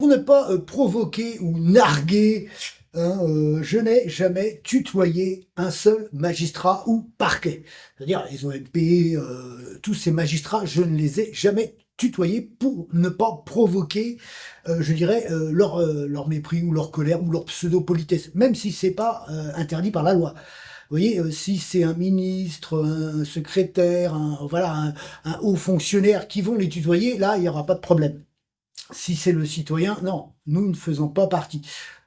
pour ne pas provoquer ou narguer, hein, je n'ai jamais tutoyé un seul magistrat ou parquet. C'est-à-dire les OMP, tous ces magistrats, je ne les ai jamais tutoyés pour ne pas provoquer, je dirais, leur mépris ou leur colère ou leur pseudo-politesse, même si c'est pas interdit par la loi. Vous voyez, si c'est un ministre, un secrétaire, voilà, un haut fonctionnaire qui vont les tutoyer, là, il n'y aura pas de problème. Si c'est le citoyen, non, nous ne faisons pas partie,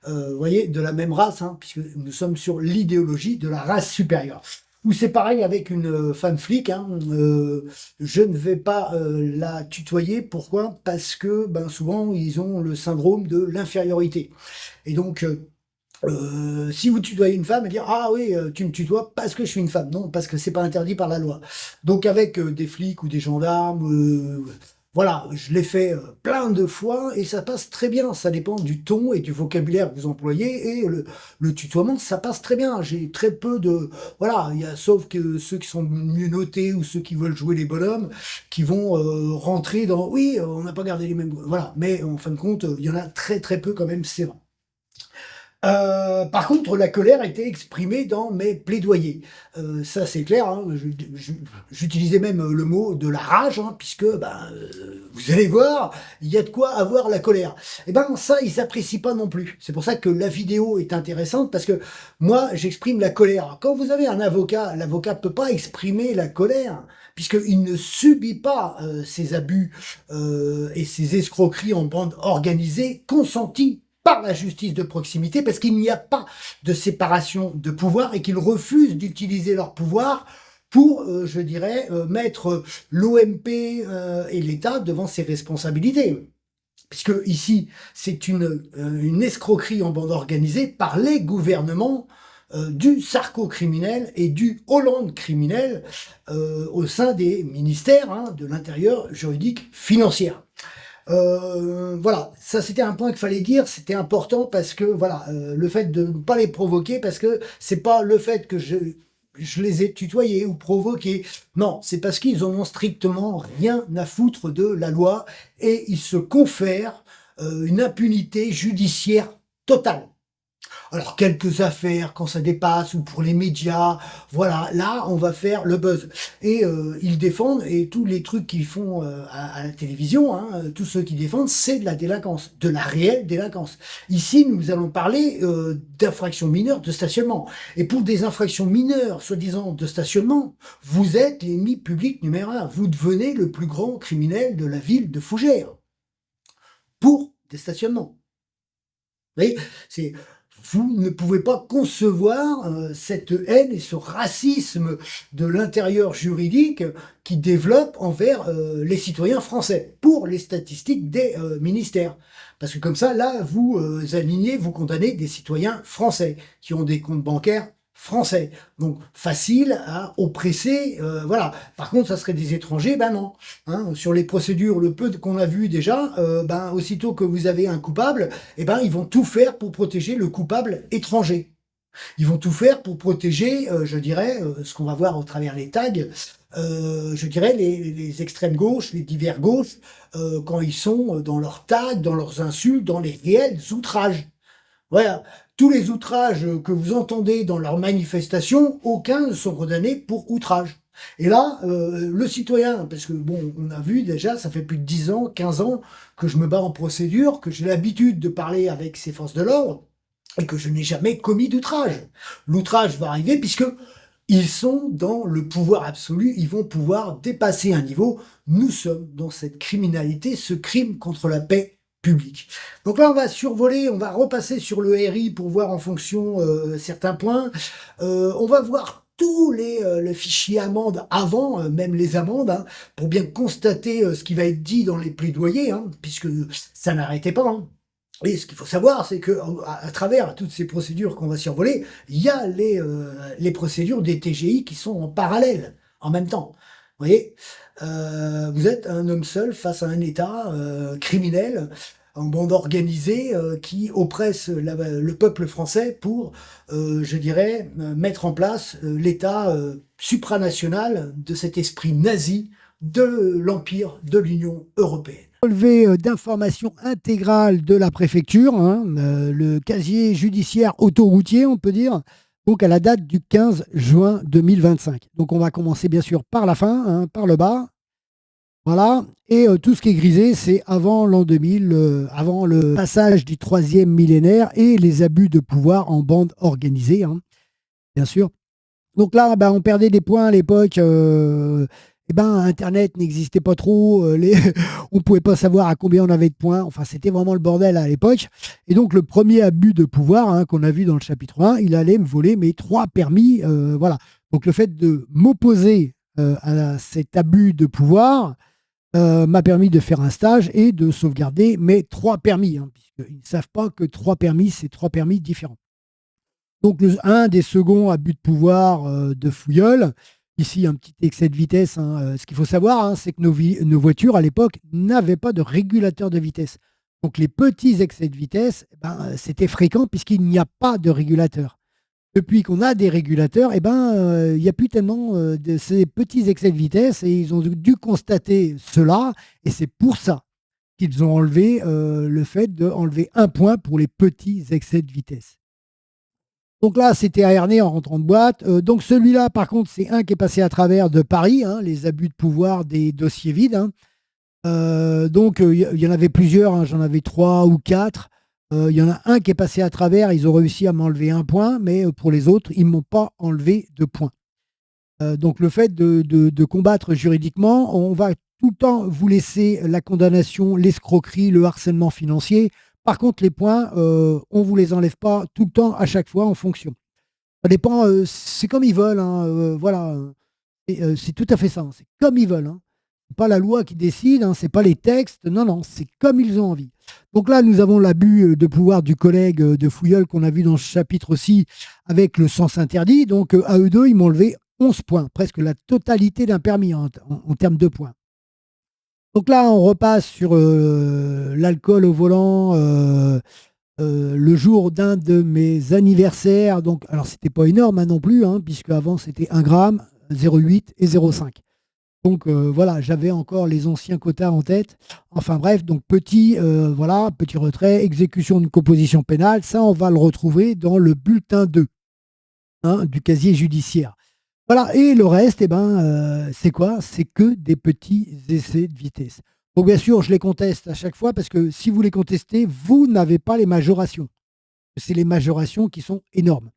vous voyez, de la même race, hein, puisque nous sommes sur l'idéologie de la race supérieure. Ou c'est pareil avec une femme flic, hein, je ne vais pas la tutoyer. Pourquoi? Parce que ben, souvent ils ont le syndrome de l'infériorité. Et donc, si vous tutoyez une femme, elle dit ah oui, tu me tutoies parce que je suis une femme. Non, parce que c'est pas interdit par la loi. Donc avec des flics ou des gendarmes, voilà, je l'ai fait plein de fois et ça passe très bien. Ça dépend du ton et du vocabulaire que vous employez et le tutoiement, ça passe très bien. J'ai très peu de, voilà, il y a sauf que ceux qui sont mieux notés ou ceux qui veulent jouer les bonhommes, qui vont rentrer dans, oui, on n'a pas gardé les mêmes, voilà. Mais en fin de compte, il y en a très très peu quand même, c'est vrai. Par contre, la colère était exprimée dans mes plaidoyers. Ça, c'est clair, hein, j'utilisais même le mot de la rage, hein, puisque, ben, vous allez voir, il y a de quoi avoir la colère. Et ben, ça, ils s'apprécient pas non plus. C'est pour ça que la vidéo est intéressante, parce que moi, j'exprime la colère. Quand vous avez un avocat, l'avocat peut pas exprimer la colère, puisqu'il ne subit pas ces abus et ces escroqueries en bande organisée consenties par la justice de proximité, parce qu'il n'y a pas de séparation de pouvoir et qu'ils refusent d'utiliser leur pouvoir pour, je dirais, mettre l'OMP et l'État devant ses responsabilités. Puisque ici, c'est une escroquerie en bande organisée par les gouvernements du Sarko criminel et du Hollande criminel au sein des ministères hein, de l'intérieur juridique financière. Voilà, ça c'était un point qu'il fallait dire, c'était important parce que voilà, le fait de ne pas les provoquer, parce que c'est pas le fait que je les ai tutoyés ou provoqués, non, c'est parce qu'ils en ont strictement rien à foutre de la loi et ils se confèrent une impunité judiciaire totale. Alors, quelques affaires, quand ça dépasse, ou pour les médias, voilà, là, on va faire le buzz. Et ils défendent, et tous les trucs qu'ils font à la télévision, hein, tous ceux qui défendent, c'est de la délinquance, de la réelle délinquance. Ici, nous allons parler d'infractions mineures de stationnement. Et pour des infractions mineures, soi-disant de stationnement, vous êtes l'ennemi public numéro un. Vous devenez le plus grand criminel de la ville de Fougères. Pour des stationnements. Vous voyez, c'est vous ne pouvez pas concevoir cette haine et ce racisme de l'intérieur juridique qui développe envers les citoyens français pour les statistiques des ministères. Parce que comme ça, là, vous alignez, vous condamnez des citoyens français qui ont des comptes bancaires français. Donc facile à oppresser, voilà. Par contre, ça serait des étrangers, ben non. Hein, sur les procédures, le peu qu'on a vu déjà, ben aussitôt que vous avez un coupable, eh ben ils vont tout faire pour protéger le coupable étranger. Ils vont tout faire pour protéger, je dirais, ce qu'on va voir au travers les tags, je dirais les extrêmes gauches, les divers gauches, quand ils sont dans leurs tags, dans leurs insultes, dans les réels outrages. Voilà. Tous les outrages que vous entendez dans leurs manifestations, aucun ne sont condamnés pour outrage. Et là, le citoyen, parce que bon, on a vu déjà, ça fait plus de 10 ans, 15 ans que je me bats en procédure, que j'ai l'habitude de parler avec ces forces de l'ordre, et que je n'ai jamais commis d'outrage. L'outrage va arriver puisque ils sont dans le pouvoir absolu, ils vont pouvoir dépasser un niveau. Nous sommes dans cette criminalité, ce crime contre la paix publique. Donc là, on va survoler, on va repasser sur le RI pour voir en fonction certains points. On va voir tous les fichiers amendes avant, même les amendes, hein, pour bien constater ce qui va être dit dans les plaidoyers, hein, puisque ça n'arrêtait pas. Hein. Et ce qu'il faut savoir, c'est que à travers toutes ces procédures qu'on va survoler, il y a les procédures des TGI qui sont en parallèle, en même temps. Vous voyez, vous êtes un homme seul face à un État criminel, en bande organisée qui oppresse le peuple français pour, je dirais, mettre en place l'État supranational de cet esprit nazi de l'Empire de l'Union européenne. relevé d'informations intégrales de la préfecture, hein, le casier judiciaire autoroutier, on peut dire, donc à la date du 15 juin 2025. Donc on va commencer bien sûr par la fin, hein, par le bas. Voilà. Et tout ce qui est grisé, c'est avant l'an 2000, avant le passage du troisième millénaire et les abus de pouvoir en bande organisée, hein, bien sûr. Donc là, on perdait des points à l'époque. Internet n'existait pas trop. On ne pouvait pas savoir à combien on avait de points. Enfin, c'était vraiment le bordel à l'époque. Et donc, le premier abus de pouvoir, hein, qu'on a vu dans le chapitre 1, il allait me voler mes 3 permis. Voilà. Donc, le fait de m'opposer à cet abus de pouvoir m'a permis de faire un stage et de sauvegarder mes 3 permis, hein, puisqu'ils ne savent pas que 3 permis, c'est 3 permis différents. Donc, un des seconds abus de pouvoir de Fouilleul, ici un petit excès de vitesse, hein. Ce qu'il faut savoir, hein, c'est que nos voitures à l'époque n'avaient pas de régulateur de vitesse. Donc, les petits excès de vitesse, c'était fréquent puisqu'il n'y a pas de régulateur. Depuis qu'on a des régulateurs, il n'y a plus tellement de ces petits excès de vitesse et ils ont dû constater cela. Et c'est pour ça qu'ils ont enlevé le fait d'enlever 1 point pour les petits excès de vitesse. Donc là, c'était à Ernée en rentrant de boîte. Donc celui-là, par contre, c'est un qui est passé à travers de Paris, hein, les abus de pouvoir des dossiers vides, hein. Donc il y en avait plusieurs, hein, j'en avais 3 ou 4. Il y en a un qui est passé à travers, ils ont réussi à m'enlever 1 point, mais pour les autres, ils ne m'ont pas enlevé de points. Donc le fait de combattre juridiquement, on va tout le temps vous laisser la condamnation, l'escroquerie, le harcèlement financier. Par contre, les points, on ne vous les enlève pas tout le temps, à chaque fois, en fonction. Ça dépend, c'est comme ils veulent, hein, voilà. C'est tout à fait ça, hein, c'est comme ils veulent, hein. C'est pas la loi qui décide, hein, c'est pas les textes, non, c'est comme ils ont envie. Donc là, nous avons l'abus de pouvoir du collègue de Fouilleul qu'on a vu dans ce chapitre aussi, avec le sens interdit. Donc à eux deux, ils m'ont enlevé 11 points, presque la totalité d'un permis en termes de points. Donc là, on repasse sur l'alcool au volant le jour d'un de mes anniversaires. Donc, alors, c'était pas énorme, hein, non plus, hein, puisque avant c'était 1 gramme, 0,8 et 0,5. Donc voilà, j'avais encore les anciens quotas en tête. Enfin bref, donc petit retrait, exécution d'une composition pénale, ça on va le retrouver dans le bulletin 2, hein, du casier judiciaire. Voilà, et le reste, c'est quoi? C'est que des petits essais de vitesse. Donc bien sûr, je les conteste à chaque fois parce que si vous les contestez, vous n'avez pas les majorations. C'est les majorations qui sont énormes.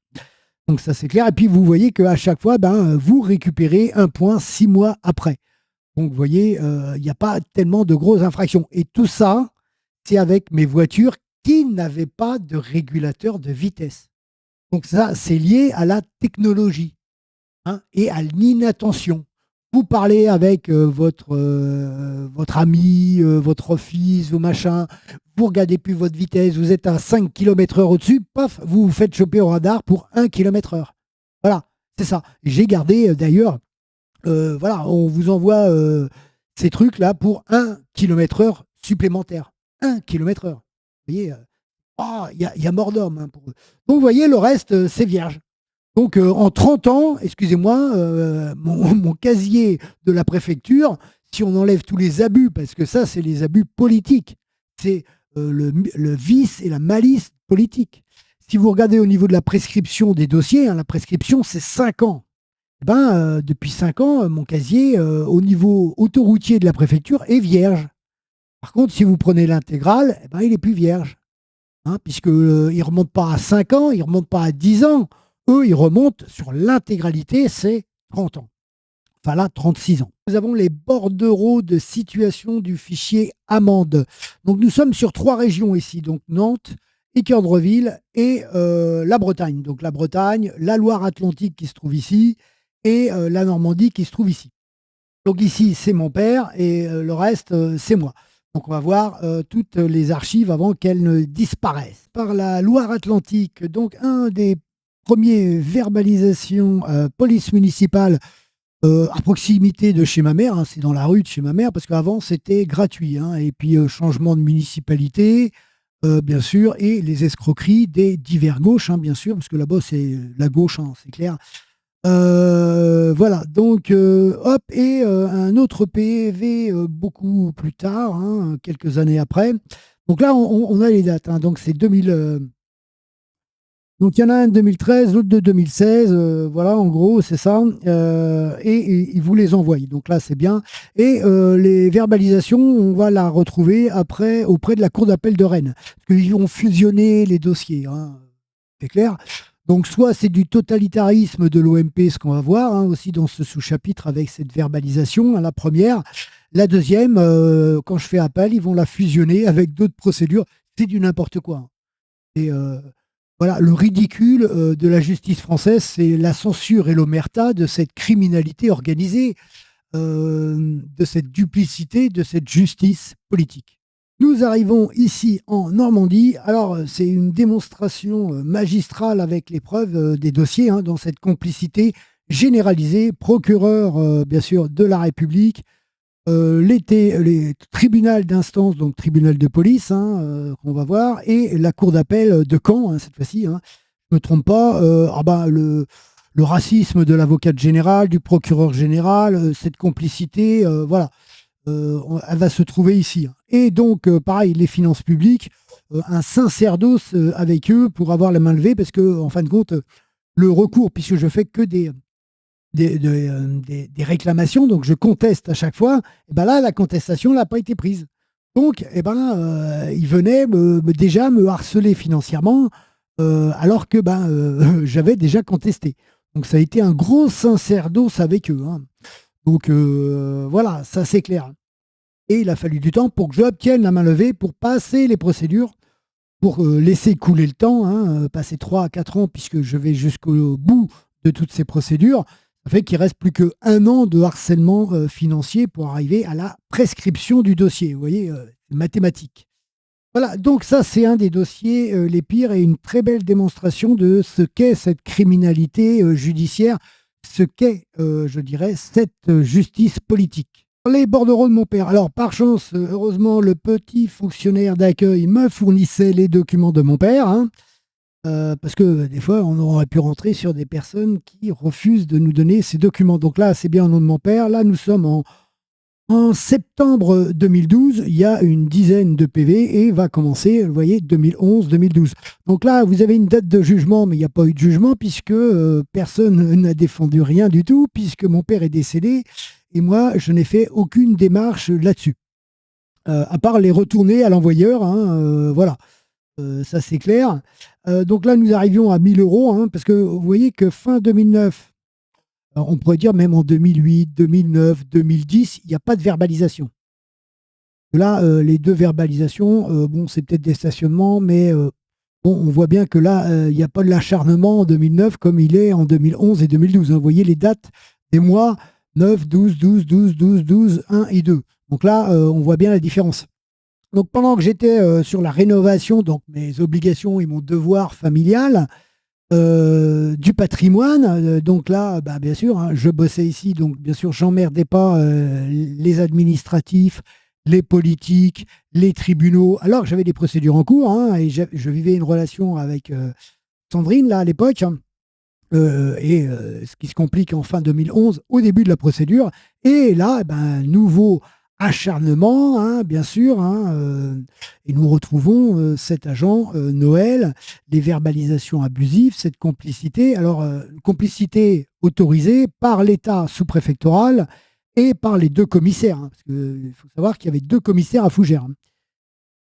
Donc ça c'est clair. Et puis vous voyez qu'à chaque fois, vous récupérez 1 point 6 mois après. Donc vous voyez, il n'y a pas tellement de grosses infractions. Et tout ça, c'est avec mes voitures qui n'avaient pas de régulateur de vitesse. Donc ça, c'est lié à la technologie, hein, et à l'inattention. Vous parlez avec votre ami, votre fils, vos machins, vous regardez plus votre vitesse, vous êtes à 5 km/h au-dessus, paf, vous vous faites choper au radar pour 1 km/h. Voilà, c'est ça. J'ai gardé d'ailleurs, on vous envoie ces trucs-là pour 1 km/h supplémentaire. 1 km/h. Vous voyez, il y a mort d'homme, hein, pour eux. Donc vous voyez, le reste, c'est vierge. Donc, en 30 ans, excusez-moi, mon casier de la préfecture, si on enlève tous les abus, parce que ça, c'est les abus politiques, c'est le vice et la malice politique. Si vous regardez au niveau de la prescription des dossiers, hein, la prescription, c'est 5 ans. Depuis 5 ans, mon casier, au niveau autoroutier de la préfecture, est vierge. Par contre, si vous prenez l'intégrale, il n'est plus vierge, hein, puisqu'il ne remonte pas à 5 ans, il ne remonte pas à 10 ans. Eux, ils remontent sur l'intégralité, c'est 30 ans. Enfin là, 36 ans. Nous avons les bordereaux de situation du fichier amende. Donc nous sommes sur 3 régions ici, donc Nantes, Équeurdreville et la Bretagne. Donc la Bretagne, la Loire-Atlantique qui se trouve ici et la Normandie qui se trouve ici. Donc ici, c'est mon père et le reste, c'est moi. Donc on va voir toutes les archives avant qu'elles ne disparaissent. Par la Loire-Atlantique, donc un des premières verbalisations police municipale à proximité de chez ma mère, hein, c'est dans la rue de chez ma mère, parce qu'avant c'était gratuit, hein, et puis changement de municipalité, bien sûr, et les escroqueries des divers gauches, hein, bien sûr, parce que là-bas c'est la gauche, hein, c'est clair. Voilà, donc hop, et un autre PV beaucoup plus tard, hein, quelques années après. Donc là, on a les dates, hein, donc c'est 2000. Donc il y en a un de 2013, l'autre de 2016, voilà, en gros, c'est ça. Et ils vous les envoient. Donc là, c'est bien. Et les verbalisations, on va la retrouver après auprès de la Cour d'appel de Rennes. Parce qu'ils vont fusionner les dossiers, hein, c'est clair. Donc soit c'est du totalitarisme de l'OMP, ce qu'on va voir, hein, aussi dans ce sous-chapitre avec cette verbalisation, hein, la première. La deuxième, quand je fais appel, ils vont la fusionner avec d'autres procédures. C'est du n'importe quoi, hein. Et voilà, le ridicule de la justice française, c'est la censure et l'omerta de cette criminalité organisée, de cette duplicité, de cette justice politique. Nous arrivons ici en Normandie. Alors, c'est une démonstration magistrale avec les preuves des dossiers, hein, dans cette complicité généralisée. Procureur, bien sûr, de la République, les tribunaux d'instance, donc tribunal de police, hein, qu'on va voir, et la cour d'appel de Caen, hein, cette fois-ci, hein, je ne me trompe pas, le racisme de l'avocate générale, du procureur général, cette complicité, voilà, elle va se trouver ici, hein. Et donc, pareil, les finances publiques, un sacerdoce avec eux pour avoir la main levée, parce que, en fin de compte, le recours, puisque je fais que des réclamations, donc je conteste à chaque fois, et ben là, la contestation n'a pas été prise. Donc, il venait déjà me harceler financièrement, alors que j'avais déjà contesté. Donc, ça a été un gros sacerdoce avec eux, hein. Donc, voilà, ça c'est clair. Et il a fallu du temps pour que j'obtienne la main levée, pour passer les procédures, pour laisser couler le temps, hein, passer 3 à 4 ans, puisque je vais jusqu'au bout de toutes ces procédures. Ça fait qu'il reste plus qu'un an de harcèlement financier pour arriver à la prescription du dossier. Vous voyez, mathématiques. Voilà, donc ça, c'est un des dossiers les pires et une très belle démonstration de ce qu'est cette criminalité judiciaire, ce qu'est, je dirais, cette justice politique. Les bordereaux de mon père. Alors, par chance, heureusement, le petit fonctionnaire d'accueil me fournissait les documents de mon père, hein. Parce que des fois, on aurait pu rentrer sur des personnes qui refusent de nous donner ces documents. Donc là, c'est bien au nom de mon père. Là, nous sommes en septembre 2012. Il y a une dizaine de PV et va commencer, vous voyez, 2011-2012. Donc là, vous avez une date de jugement, mais il n'y a pas eu de jugement puisque personne n'a défendu rien du tout, puisque mon père est décédé et moi, je n'ai fait aucune démarche là-dessus. À part les retourner à l'envoyeur, hein, voilà. Ça, c'est clair. Donc là, nous arrivions à 1000 euros, hein, parce que vous voyez que fin 2009, on pourrait dire même en 2008, 2009, 2010, il n'y a pas de verbalisation. Là, les deux verbalisations, bon, c'est peut-être des stationnements, mais bon, on voit bien que là, il n'y a pas de l'acharnement en 2009 comme il est en 2011 et 2012, hein. Vous voyez les dates des mois 9, 12, 12, 12, 12, 12, 1 et 2. Donc là, on voit bien la différence. Donc pendant que j'étais sur la rénovation, donc mes obligations et mon devoir familial du patrimoine, donc là, bien sûr, hein, je bossais ici, donc bien sûr, j'emmerdais pas les administratifs, les politiques, les tribunaux, alors que j'avais des procédures en cours, hein, et je vivais une relation avec Sandrine, là, à l'époque, hein, ce qui se complique en fin 2011, au début de la procédure, et là, nouveau acharnement, hein, bien sûr, hein, et nous retrouvons cet agent Noël, les verbalisations abusives, cette complicité. Alors, complicité autorisée par l'État sous-préfectoral et par les deux commissaires, hein, parce qu'il faut savoir qu'il y avait deux commissaires à Fougères, hein.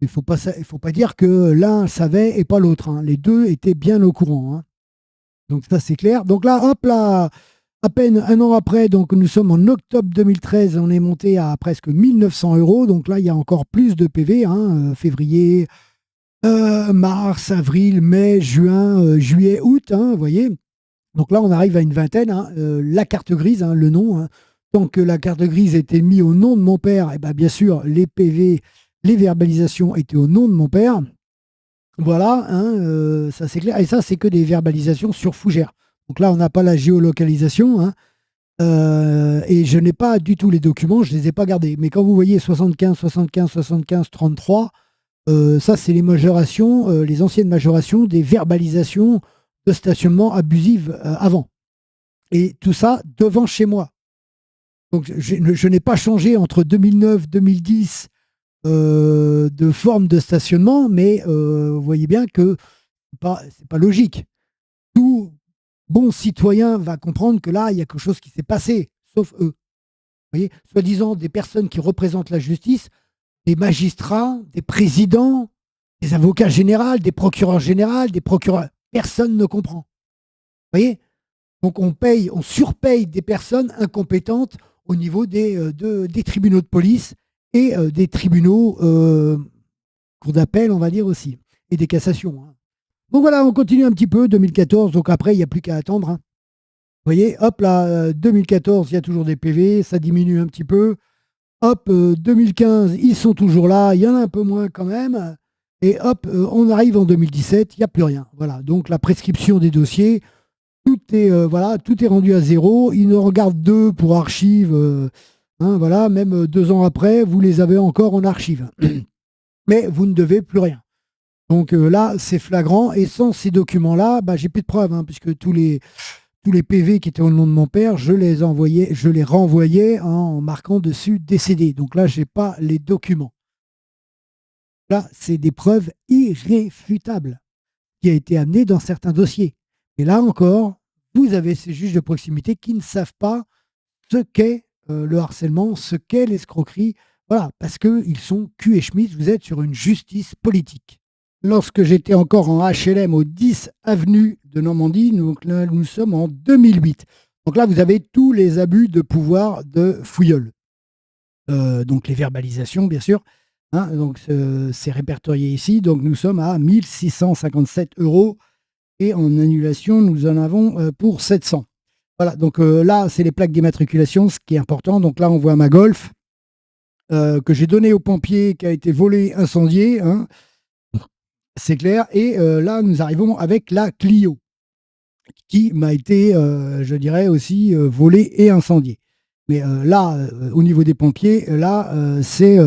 Il ne faut pas dire que l'un savait et pas l'autre, hein. Les deux étaient bien au courant, hein. Donc ça, c'est clair. Donc là, hop là, à peine un an après, donc nous sommes en octobre 2013, on est monté à presque 1900 euros. Donc là, il y a encore plus de PV, hein, février, mars, avril, mai, juin, juillet, août, hein, vous voyez. Donc là, on arrive à une vingtaine, hein, la carte grise, hein, le nom, hein. Tant que la carte grise était mise au nom de mon père, et bien sûr, les PV, les verbalisations étaient au nom de mon père. Voilà, hein, ça c'est clair. Et ça, c'est que des verbalisations sur Fougères. Donc là, on n'a pas la géolocalisation, hein, et je n'ai pas du tout les documents, je ne les ai pas gardés. Mais quand vous voyez 75, 75, 75, 33, ça, c'est les majorations, les anciennes majorations des verbalisations de stationnement abusives avant. Et tout ça devant chez moi. Donc, je n'ai pas changé entre 2009 et 2010 de forme de stationnement, mais vous voyez bien que c'est pas logique. Tout bon citoyen va comprendre que là, il y a quelque chose qui s'est passé, sauf eux. Vous voyez, soi-disant des personnes qui représentent la justice, des magistrats, des présidents, des avocats généraux, des procureurs généraux, des procureurs. Personne ne comprend. Vous voyez? Donc on surpaye des personnes incompétentes au niveau des tribunaux de police et des tribunaux cours d'appel, on va dire aussi, et des cassations. Hein. Donc voilà, on continue un petit peu, 2014, donc après, il n'y a plus qu'à attendre. Hein. Vous voyez, hop là, 2014, il y a toujours des PV, ça diminue un petit peu. Hop, 2015, ils sont toujours là, il y en a un peu moins quand même. Et hop, on arrive en 2017, il n'y a plus rien. Voilà, donc la prescription des dossiers, voilà, tout est rendu à zéro. Ils nous regardent deux pour archives. Hein, voilà, même 2 ans après, vous les avez encore en archive. Mais vous ne devez plus rien. Donc là, c'est flagrant. Et sans ces documents-là, bah, j'ai plus de preuves, hein, puisque tous les PV qui étaient au nom de mon père, je les renvoyais en marquant dessus décédé. Donc là, je n'ai pas les documents. Là, c'est des preuves irréfutables qui a été amené dans certains dossiers. Et là encore, vous avez ces juges de proximité qui ne savent pas ce qu'est le harcèlement, ce qu'est l'escroquerie. Voilà, parce qu'ils sont cul et chemise, vous êtes sur une justice politique. Lorsque j'étais encore en HLM au 10 avenue de Normandie, donc là, nous sommes en 2008. Donc là, vous avez tous les abus de pouvoir de Fouilleul. Donc les verbalisations, bien sûr. Hein, donc c'est répertorié ici. Donc nous sommes à 1657 € et en annulation, nous en avons pour 700. Voilà, donc là, c'est les plaques d'immatriculation, ce qui est important. Donc là, on voit ma Golf que j'ai donnée aux pompiers, qui a été volée, incendiée. Hein, c'est clair. Et là, nous arrivons avec la Clio, qui m'a été, je dirais, aussi volée et incendiée. Mais là, au niveau des pompiers, là, c'est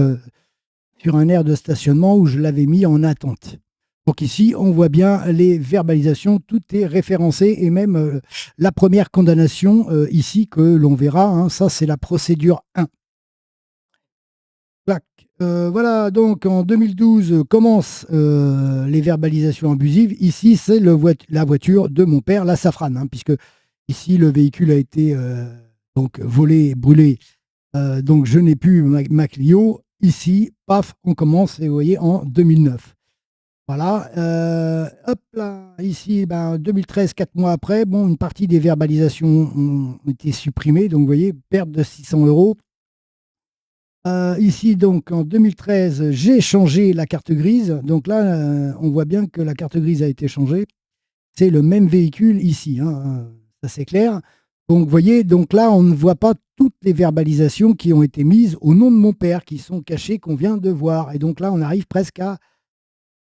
sur un aire de stationnement où je l'avais mis en attente. Donc ici, on voit bien les verbalisations, tout est référencé et même la première condamnation ici que l'on verra, hein, ça c'est la procédure 1. Voilà, donc en 2012 commencent les verbalisations abusives. Ici, c'est la voiture de mon père, la Safran, hein, puisque ici le véhicule a été donc volé, brûlé. Donc je n'ai plus ma Clio. Ici, paf, on commence, et vous voyez, en 2009. Voilà. Hop là, ici, 2013, 4 mois après, bon, une partie des verbalisations ont été supprimées. Donc, vous voyez, perte de 600 €. Ici, donc, en 2013, j'ai changé la carte grise. Donc là, on voit bien que la carte grise a été changée. C'est le même véhicule ici, hein, ça c'est clair. Donc, vous voyez, donc là, on ne voit pas toutes les verbalisations qui ont été mises au nom de mon père, qui sont cachées, qu'on vient de voir. Et donc là, on arrive presque à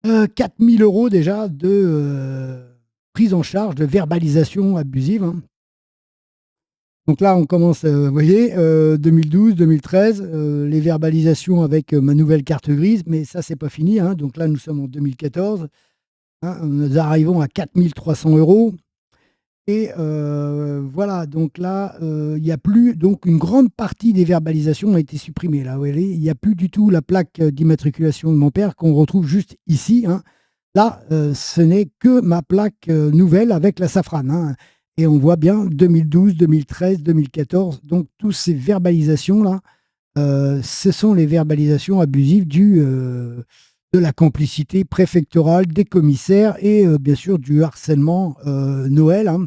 4 000 € déjà de prise en charge de verbalisation abusive. Hein. Donc là, on commence, vous voyez, 2012, 2013, les verbalisations avec ma nouvelle carte grise, mais ça, c'est pas fini. Hein. Donc là, nous sommes en 2014. Hein, nous arrivons à 4 300 €. Et voilà, donc là, il n'y a plus, donc une grande partie des verbalisations a été supprimée. Là, vous voyez, il n'y a plus du tout la plaque d'immatriculation de mon père qu'on retrouve juste ici. Hein. Là, ce n'est que ma plaque nouvelle avec la Safran. Hein. Et on voit bien 2012, 2013, 2014. Donc, toutes ces verbalisations-là, ce sont les verbalisations abusives de la complicité préfectorale des commissaires et bien sûr du harcèlement Noël, hein,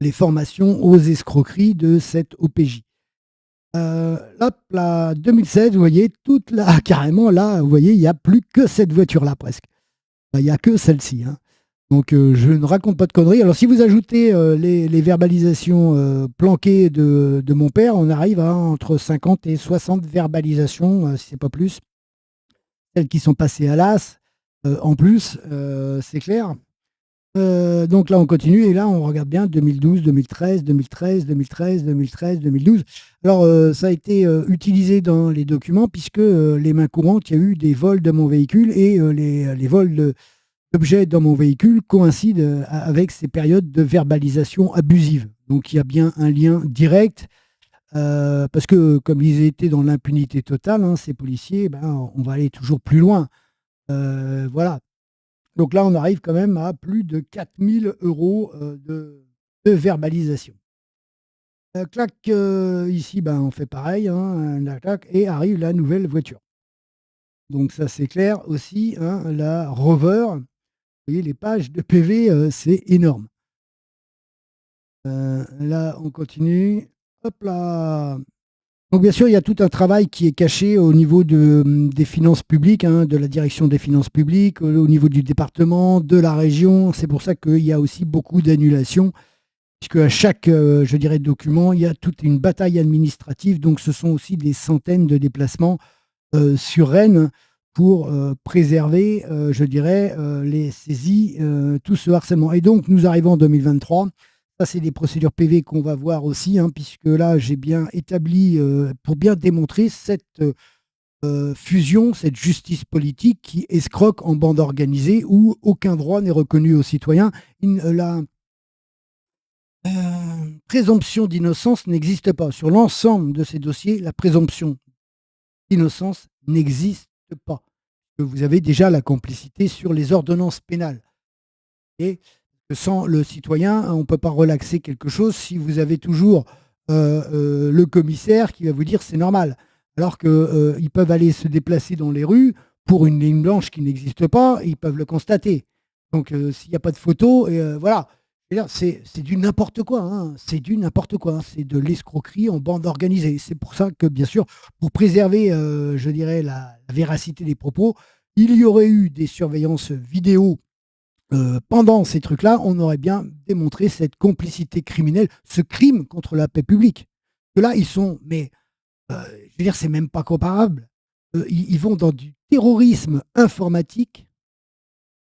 les formations aux escroqueries de cette OPJ. Hop là, 2016, vous voyez, toute là, carrément là, vous voyez, il n'y a plus que cette voiture-là presque. Il n'y a que celle-ci. Hein. Donc je ne raconte pas de conneries. Alors si vous ajoutez les verbalisations planquées de mon père, on arrive à entre 50 et 60 verbalisations, si ce n'est pas plus. Celles qui sont passées à l'as, en plus, c'est clair. Donc là, on continue et là, on regarde bien 2012, 2013, 2013, 2013, 2013, 2012. Alors, ça a été utilisé dans les documents puisque les mains courantes, il y a eu des vols de mon véhicule et les vols d'objets dans mon véhicule coïncident avec ces périodes de verbalisation abusive. Donc il y a bien un lien direct, parce que comme ils étaient dans l'impunité totale, hein, ces policiers, ben, on va aller toujours plus loin. Voilà. Donc là, on arrive quand même à plus de 4 000 € de verbalisation. Clac, ici, ben, on fait pareil, hein, clac, et arrive la nouvelle voiture. Donc ça, c'est clair aussi, hein, la Rover. Vous voyez, les pages de PV, c'est énorme. Là, on continue. Hop là. Donc bien sûr, il y a tout un travail qui est caché au niveau des finances publiques, hein, de la direction des finances publiques, au niveau du département, de la région. C'est pour ça qu'il y a aussi beaucoup d'annulations, puisque à chaque, je dirais, document, il y a toute une bataille administrative. Donc ce sont aussi des centaines de déplacements sur Rennes pour préserver, je dirais, les saisies, tout ce harcèlement. Et donc, nous arrivons en 2023. Ça, c'est des procédures PV qu'on va voir aussi, hein, puisque là, j'ai bien établi, pour bien démontrer cette fusion, cette justice politique qui escroque en bande organisée où aucun droit n'est reconnu aux citoyens. La présomption d'innocence n'existe pas. Sur l'ensemble de ces dossiers, la présomption d'innocence n'existe pas. Vous avez déjà la complicité sur les ordonnances pénales. Et sans le citoyen, on ne peut pas relaxer quelque chose si vous avez toujours le commissaire qui va vous dire c'est normal. Alors qu'ils peuvent aller se déplacer dans les rues pour une ligne blanche qui n'existe pas, ils peuvent le constater. Donc s'il n'y a pas de photo, voilà. C'est du n'importe quoi, hein. C'est du n'importe quoi, hein. C'est de l'escroquerie en bande organisée. C'est pour ça que, bien sûr, pour préserver, je dirais, la véracité des propos, il y aurait eu des surveillances vidéo pendant ces trucs-là. On aurait bien démontré cette complicité criminelle, ce crime contre la paix publique. Que là, ils sont, mais je veux dire, c'est même pas comparable. Ils vont dans du terrorisme informatique,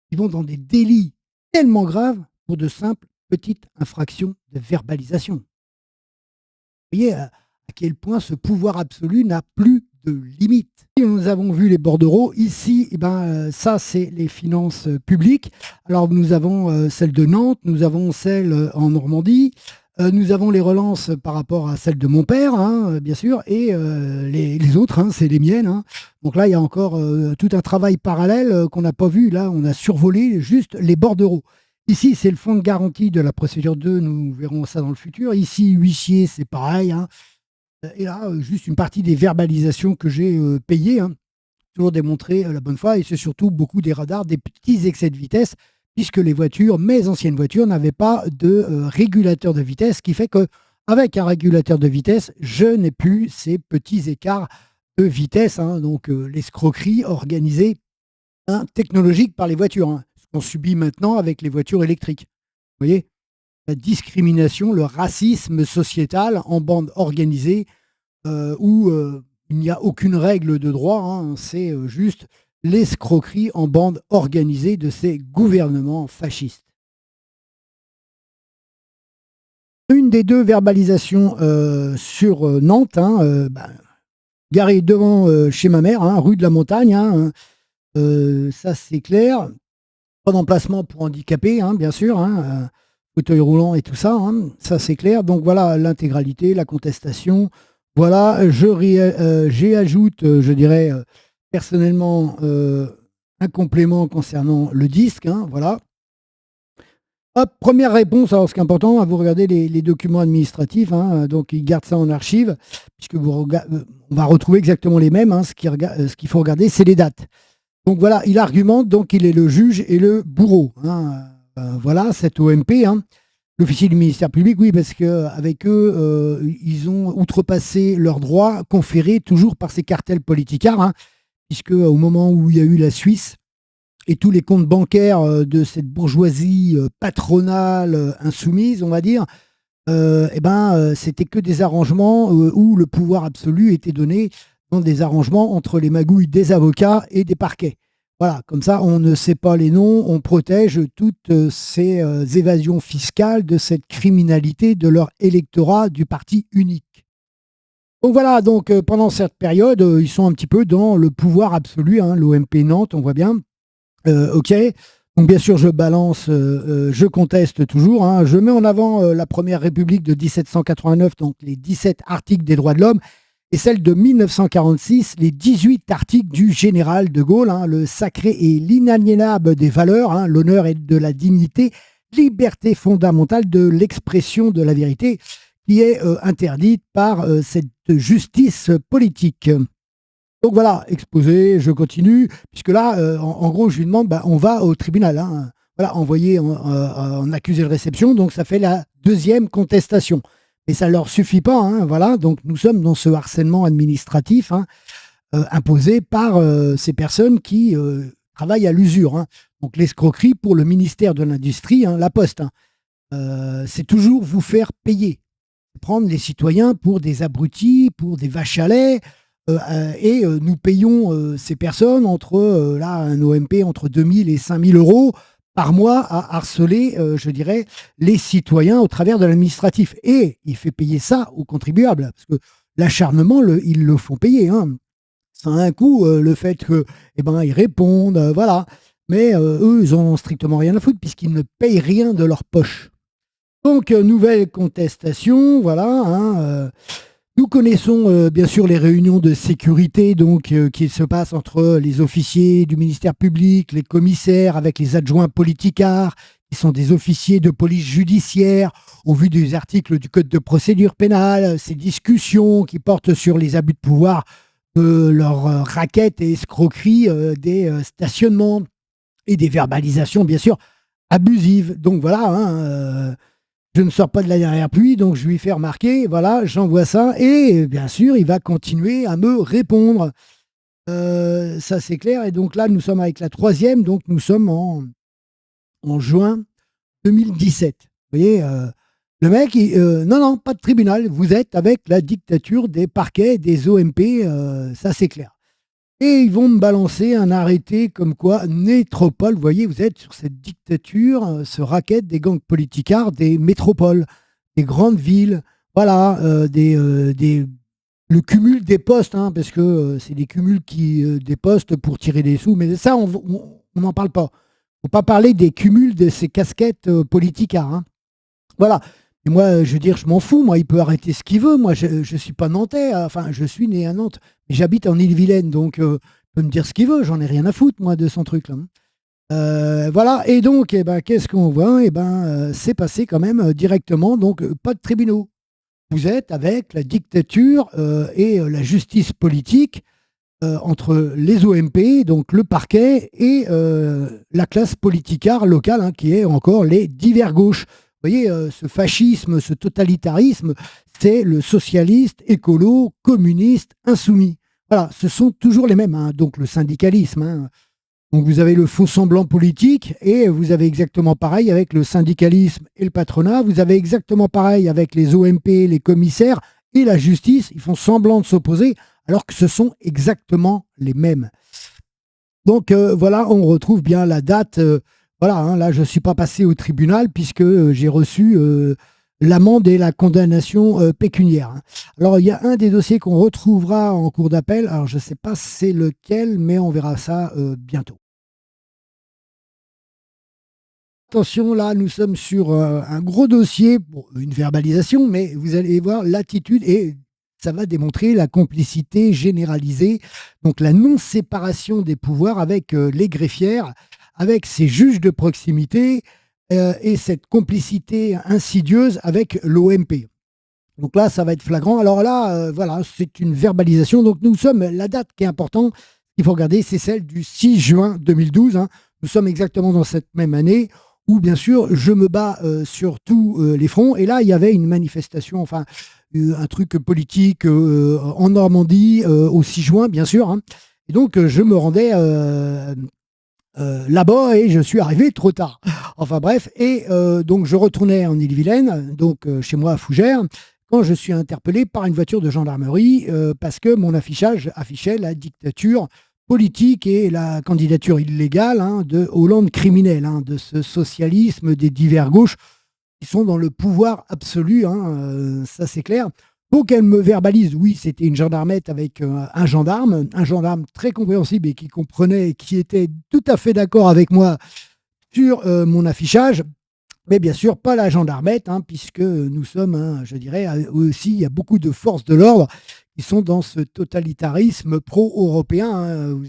ils vont dans des délits tellement graves pour de simples petites infractions de verbalisation. Vous voyez à quel point ce pouvoir absolu n'a plus de limite. Nous avons vu les bordereaux. Ici, eh ben, ça, c'est les finances publiques. Alors, nous avons celle de Nantes, nous avons celle en Normandie, nous avons les relances par rapport à celle de mon père, hein, bien sûr, et les autres, hein, c'est les miennes, hein. Donc là, il y a encore tout un travail parallèle qu'on n'a pas vu. Là, on a survolé juste les bordereaux. Ici, c'est le fonds de garantie de la procédure 2, nous verrons ça dans le futur. Ici, huissier, c'est pareil, hein. Et là, juste une partie des verbalisations que j'ai payées, hein, toujours démontrer la bonne foi, et c'est surtout beaucoup des radars, des petits excès de vitesse, puisque les voitures, mes anciennes voitures, n'avaient pas de régulateur de vitesse, ce qui fait qu'avec un régulateur de vitesse, je n'ai plus ces petits écarts de vitesse, hein, donc l'escroquerie organisée, hein, technologique par les voitures, hein, ce qu'on subit maintenant avec les voitures électriques. Vous voyez, la discrimination, le racisme sociétal en bande organisée, où il n'y a aucune règle de droit, hein, c'est juste l'escroquerie en bande organisée de ces gouvernements fascistes. Une des deux verbalisations sur Nantes, hein, garée devant chez ma mère, hein, rue de la Montagne, hein, ça c'est clair. Pas d'emplacement pour handicapés, hein, bien sûr, hein, fauteuil roulant et tout ça, hein, ça c'est clair. Donc voilà l'intégralité, la contestation. Voilà, j'ajoute, je dirais, personnellement, un complément concernant le disque, hein, voilà. Hop, première réponse. Alors, ce qui est important, vous regardez les documents administratifs, hein, donc ils gardent ça en archive, puisque on va retrouver exactement les mêmes, hein. Ce qu'il faut regarder, c'est les dates. Donc voilà, il argumente, donc il est le juge et le bourreau, hein. Voilà, cette OMP, hein. L'officier du ministère public, oui, parce qu'avec eux, ils ont outrepassé leurs droits conférés toujours par ces cartels politicards, hein, puisque au moment où il y a eu la Suisse et tous les comptes bancaires de cette bourgeoisie patronale insoumise, on va dire, c'était que des arrangements où le pouvoir absolu était donné dans des arrangements entre les magouilles des avocats et des parquets. Voilà, comme ça, on ne sait pas les noms, on protège toutes ces évasions fiscales de cette criminalité de leur électorat du parti unique. Donc voilà, donc pendant cette période, ils sont un petit peu dans le pouvoir absolu, hein, l'OMP Nantes, on voit bien. Ok, Donc bien sûr, je balance, je conteste toujours, hein. Je mets en avant la Première République de 1789, donc les 17 articles des droits de l'homme, et celle de 1946, les 18 articles du général de Gaulle, hein, le sacré et l'inaliénable des valeurs, hein, l'honneur et de la dignité, liberté fondamentale de l'expression de la vérité, qui est interdite par cette justice politique. Donc voilà, exposé, je continue, puisque là, en gros, je lui demande, on va au tribunal, hein, voilà, envoyé en accusé de réception, donc ça fait la deuxième contestation. Et ça ne leur suffit pas, hein, voilà, donc nous sommes dans ce harcèlement administratif, hein, imposé par ces personnes qui travaillent à l'usure, hein. Donc l'escroquerie pour le ministère de l'Industrie, hein, la Poste, hein, c'est toujours vous faire payer, prendre les citoyens pour des abrutis, pour des vaches à lait, et nous payons ces personnes là, un OMP entre 2000 et 5000 euros par mois à harceler, je dirais, les citoyens au travers de l'administratif. Et il fait payer ça aux contribuables, parce que l'acharnement, ils le font payer, hein. Ça a un coût, le fait que, ils répondent, voilà. Mais eux, ils n'en ont strictement rien à foutre, puisqu'ils ne payent rien de leur poche. Donc, nouvelle contestation, voilà, hein, nous connaissons bien sûr les réunions de sécurité qui se passent entre les officiers du ministère public, les commissaires, avec les adjoints politicards, qui sont des officiers de police judiciaire, au vu des articles du Code de procédure pénale, ces discussions qui portent sur les abus de pouvoir, leurs raquettes et escroqueries des stationnements et des verbalisations bien sûr abusives. Donc voilà, hein, je ne sors pas de la dernière pluie, donc je lui fais remarquer, voilà, j'envoie ça, et bien sûr, il va continuer à me répondre. Ça, c'est clair. Et donc là, nous sommes avec la troisième, donc nous sommes en juin 2017. Vous voyez, le mec, non, pas de tribunal, vous êtes avec la dictature des parquets, des OMP, ça, c'est clair. Et ils vont me balancer un arrêté comme quoi Nétropole, vous voyez, vous êtes sur cette dictature, ce racket des gangs politicards des métropoles, des grandes villes, voilà, le cumul des postes, hein, parce que c'est des cumuls des postes pour tirer des sous, mais ça, on n'en parle pas. Il ne faut pas parler des cumuls de ces casquettes politicards, hein. Voilà. Et moi, je veux dire, je m'en fous. Moi, il peut arrêter ce qu'il veut. Moi, je ne suis pas nantais. Enfin, je suis né à Nantes. Mais j'habite en Ille-et-Vilaine. Donc, il peut me dire ce qu'il veut. J'en ai rien à foutre, moi, de son truc-là. Voilà. Et donc, qu'est-ce qu'on voit? C'est passé quand même directement. Donc, pas de tribunaux. Vous êtes avec la dictature et la justice politique entre les OMP, donc le parquet, et la classe politicard locale, hein, qui est encore les divers gauches. Vous voyez, ce fascisme, ce totalitarisme, c'est le socialiste, écolo, communiste, insoumis. Voilà, ce sont toujours les mêmes, hein. Donc le syndicalisme, hein. Donc vous avez le faux semblant politique, et vous avez exactement pareil avec le syndicalisme et le patronat. Vous avez exactement pareil avec les OMP, les commissaires et la justice. Ils font semblant de s'opposer alors que ce sont exactement les mêmes. Donc voilà, on retrouve bien la date. Voilà, hein, là, je ne suis pas passé au tribunal puisque j'ai reçu l'amende et la condamnation pécuniaire, hein. Alors, il y a un des dossiers qu'on retrouvera en cours d'appel. Alors, je ne sais pas c'est lequel, mais on verra ça bientôt. Attention, là, nous sommes sur un gros dossier, bon, une verbalisation, mais vous allez voir l'attitude et ça va démontrer la complicité généralisée, donc la non-séparation des pouvoirs avec les greffières, avec ces juges de proximité et cette complicité insidieuse avec l'OMP. Donc là, ça va être flagrant. Alors là, voilà, c'est une verbalisation. Donc nous sommes, la date qui est importante, il faut regarder, c'est celle du 6 juin 2012, hein. Nous sommes exactement dans cette même année où, bien sûr, je me bats sur tous les fronts. Et là, il y avait une manifestation, enfin, un truc politique en Normandie au 6 juin, bien sûr, hein. Et donc, je me rendais là-bas et je suis arrivé trop tard. Enfin bref, et donc je retournais en Ille-et-Vilaine, donc chez moi à Fougères, quand je suis interpellé par une voiture de gendarmerie parce que mon affichage affichait la dictature politique et la candidature illégale, hein, de Hollande criminel, hein, de ce socialisme des divers gauches qui sont dans le pouvoir absolu, hein, ça c'est clair. Donc elle me verbalise, oui, c'était une gendarmette avec un gendarme très compréhensible et qui comprenait, qui était tout à fait d'accord avec moi sur mon affichage. Mais bien sûr, pas la gendarmette, hein, puisque nous sommes, hein, je dirais, aussi, il y a beaucoup de forces de l'ordre qui sont dans ce totalitarisme pro-européen. Hein.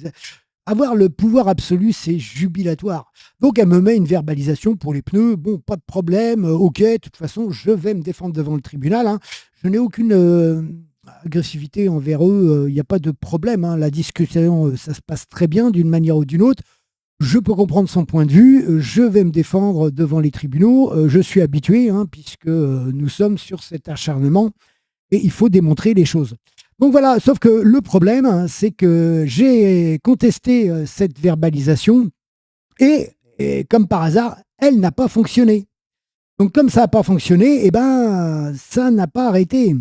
Avoir le pouvoir absolu, c'est jubilatoire. Donc, elle me met une verbalisation pour les pneus. Bon, pas de problème. Ok, de toute façon, je vais me défendre devant le tribunal. Hein. Je n'ai aucune agressivité envers eux. Il n'y a pas de problème. Hein. La discussion, ça se passe très bien d'une manière ou d'une autre. Je peux comprendre son point de vue, je vais me défendre devant les tribunaux, je suis habitué, hein, puisque nous sommes sur cet acharnement, et il faut démontrer les choses. Donc voilà, sauf que le problème, hein, c'est que j'ai contesté cette verbalisation, et comme par hasard, elle n'a pas fonctionné. Donc comme ça n'a pas fonctionné, eh ben, ça n'a pas arrêté.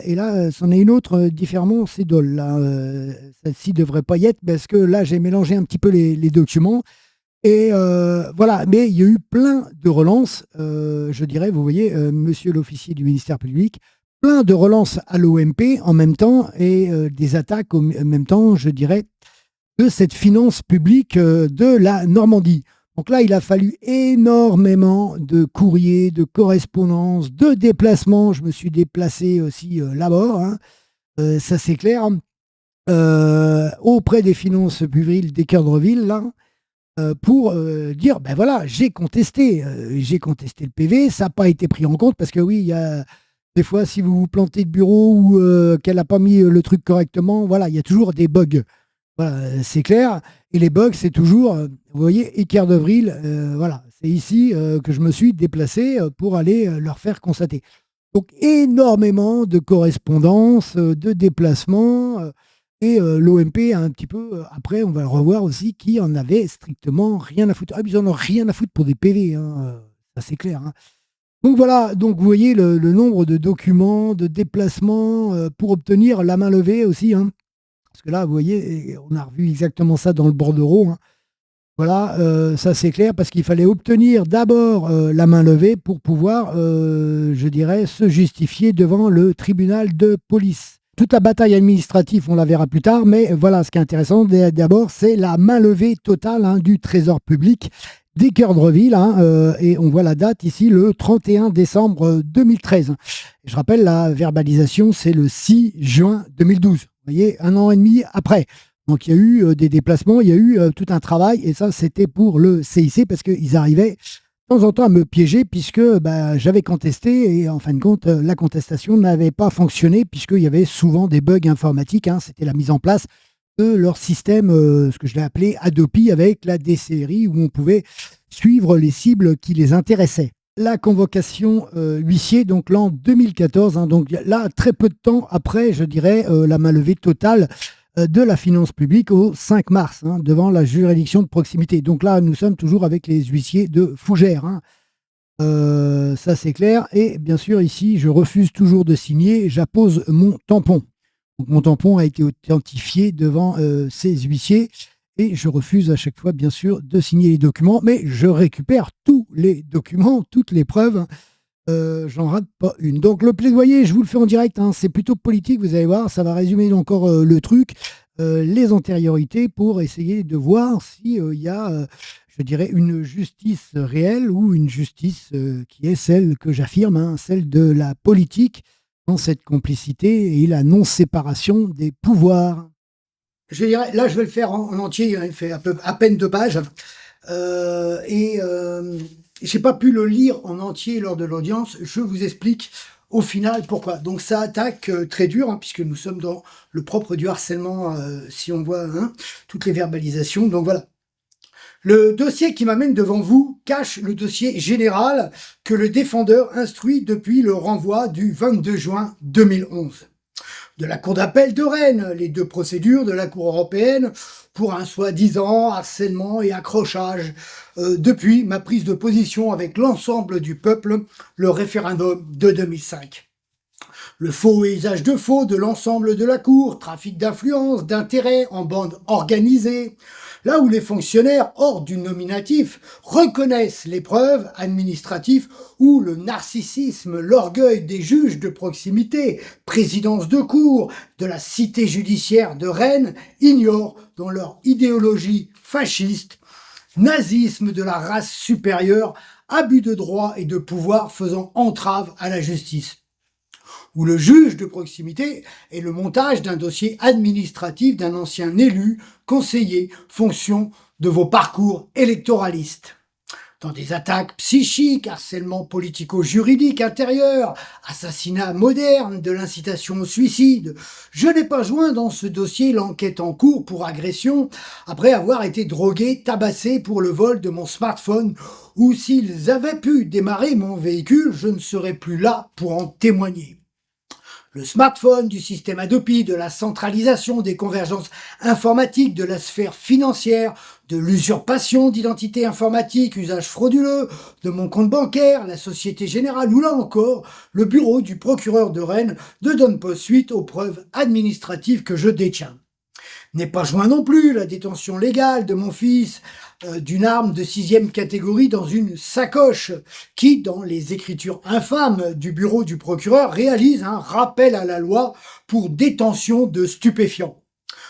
Et là, c'en est une autre différemment, c'est Dole. Là, celle-ci devrait pas y être parce que là, j'ai mélangé un petit peu les documents. Et voilà, mais il y a eu plein de relances, je dirais, vous voyez, monsieur l'officier du ministère public, plein de relances à l'OMP en même temps et des attaques en même temps, je dirais, de cette finance publique de la Normandie. Donc là, il a fallu énormément de courriers, de correspondances, de déplacements. Je me suis déplacé aussi là-bas, hein, ça c'est clair, auprès des finances publiques d'Équeurdreville, là, pour dire, ben voilà, j'ai contesté le PV, ça n'a pas été pris en compte, parce que oui, il y a des fois, si vous vous plantez de bureau ou qu'elle n'a pas mis le truc correctement, voilà, il y a toujours des bugs. Voilà, c'est clair. Et les bugs, c'est toujours, vous voyez, Équeurdreville, voilà, c'est ici que je me suis déplacé pour aller leur faire constater. Donc, énormément de correspondances, de déplacements, et l'OMP, un petit peu, après, on va le revoir aussi, qui en avait strictement rien à foutre. Ah, ils en ont rien à foutre pour des PV, hein, ça c'est clair. Hein. Donc voilà, donc vous voyez le nombre de documents, de déplacements pour obtenir la main levée aussi, hein. Parce que là, vous voyez, on a revu exactement ça dans le bordereau. Hein. Voilà, ça c'est clair, parce qu'il fallait obtenir d'abord la main levée pour pouvoir, je dirais, se justifier devant le tribunal de police. Toute la bataille administrative, on la verra plus tard, mais voilà, ce qui est intéressant d'abord, c'est la main levée totale, hein, du Trésor public d'Équeurdreville, hein, et on voit la date ici, le 31 décembre 2013. Je rappelle, la verbalisation, c'est le 6 juin 2012. Vous voyez, un an et demi après. Donc il y a eu des déplacements, il y a eu tout un travail, et ça c'était pour le CIC, parce qu'ils arrivaient de temps en temps à me piéger, puisque j'avais contesté, et en fin de compte, la contestation n'avait pas fonctionné, puisqu'il y avait souvent des bugs informatiques. Hein. C'était la mise en place de leur système, ce que je l'ai appelé Adopi, avec la DCRI, où on pouvait suivre les cibles qui les intéressaient. La convocation huissier, donc l'an 2014, hein, donc là, très peu de temps après, je dirais, la main levée totale de la finance publique au 5 mars, hein, devant la juridiction de proximité. Donc là, nous sommes toujours avec les huissiers de Fougères. Hein. Ça, c'est clair. Et bien sûr, ici, je refuse toujours de signer, j'appose mon tampon. Donc, mon tampon a été authentifié devant ces huissiers. Et je refuse à chaque fois, bien sûr, de signer les documents, mais je récupère tous les documents, toutes les preuves. J'en rate pas une. Donc le plaidoyer, je vous le fais en direct, hein, c'est plutôt politique, vous allez voir, ça va résumer encore le truc, les antériorités, pour essayer de voir s'il y a, je dirais, une justice réelle, ou une justice qui est celle que j'affirme, hein, celle de la politique, dans cette complicité et la non-séparation des pouvoirs. Je dirais, là, je vais le faire en entier, hein, il fait à peine 2 pages. J'ai pas pu le lire en entier lors de l'audience. Je vous explique au final pourquoi. Donc ça attaque très dur, hein, puisque nous sommes dans le propre du harcèlement, si on voit, hein, toutes les verbalisations. Donc voilà. Le dossier qui m'amène devant vous cache le dossier général que le défendeur instruit depuis le renvoi du 22 juin 2011. De la Cour d'appel de Rennes, les 2 procédures de la Cour européenne pour un soi-disant harcèlement et accrochage. Depuis ma prise de position avec l'ensemble du peuple, le référendum de 2005. Le faux et usage de faux de l'ensemble de la Cour, trafic d'influence, d'intérêts en bande organisée, là où les fonctionnaires hors du nominatif reconnaissent les preuves administratives, où le narcissisme, l'orgueil des juges de proximité, présidence de cour, de la cité judiciaire de Rennes, ignorent dans leur idéologie fasciste nazisme de la race supérieure, abus de droit et de pouvoir faisant entrave à la justice. Ou le juge de proximité est le montage d'un dossier administratif d'un ancien élu, conseiller, fonction de vos parcours électoralistes. Dans des attaques psychiques, harcèlement politico-juridique intérieur, assassinat moderne, de l'incitation au suicide, je n'ai pas joint dans ce dossier l'enquête en cours pour agression après avoir été drogué, tabassé pour le vol de mon smartphone, ou s'ils avaient pu démarrer mon véhicule, je ne serais plus là pour en témoigner. Le smartphone, du système Adopi, de la centralisation des convergences informatiques, de la sphère financière, de l'usurpation d'identité informatique, usage frauduleux, de mon compte bancaire, la Société Générale ou là encore, le bureau du procureur de Rennes ne donne pas suite aux preuves administratives que je détiens. N'est pas joint non plus la détention légale de mon fils d'une arme de 6e catégorie dans une sacoche qui, dans les écritures infâmes du bureau du procureur, réalise un rappel à la loi pour détention de stupéfiants,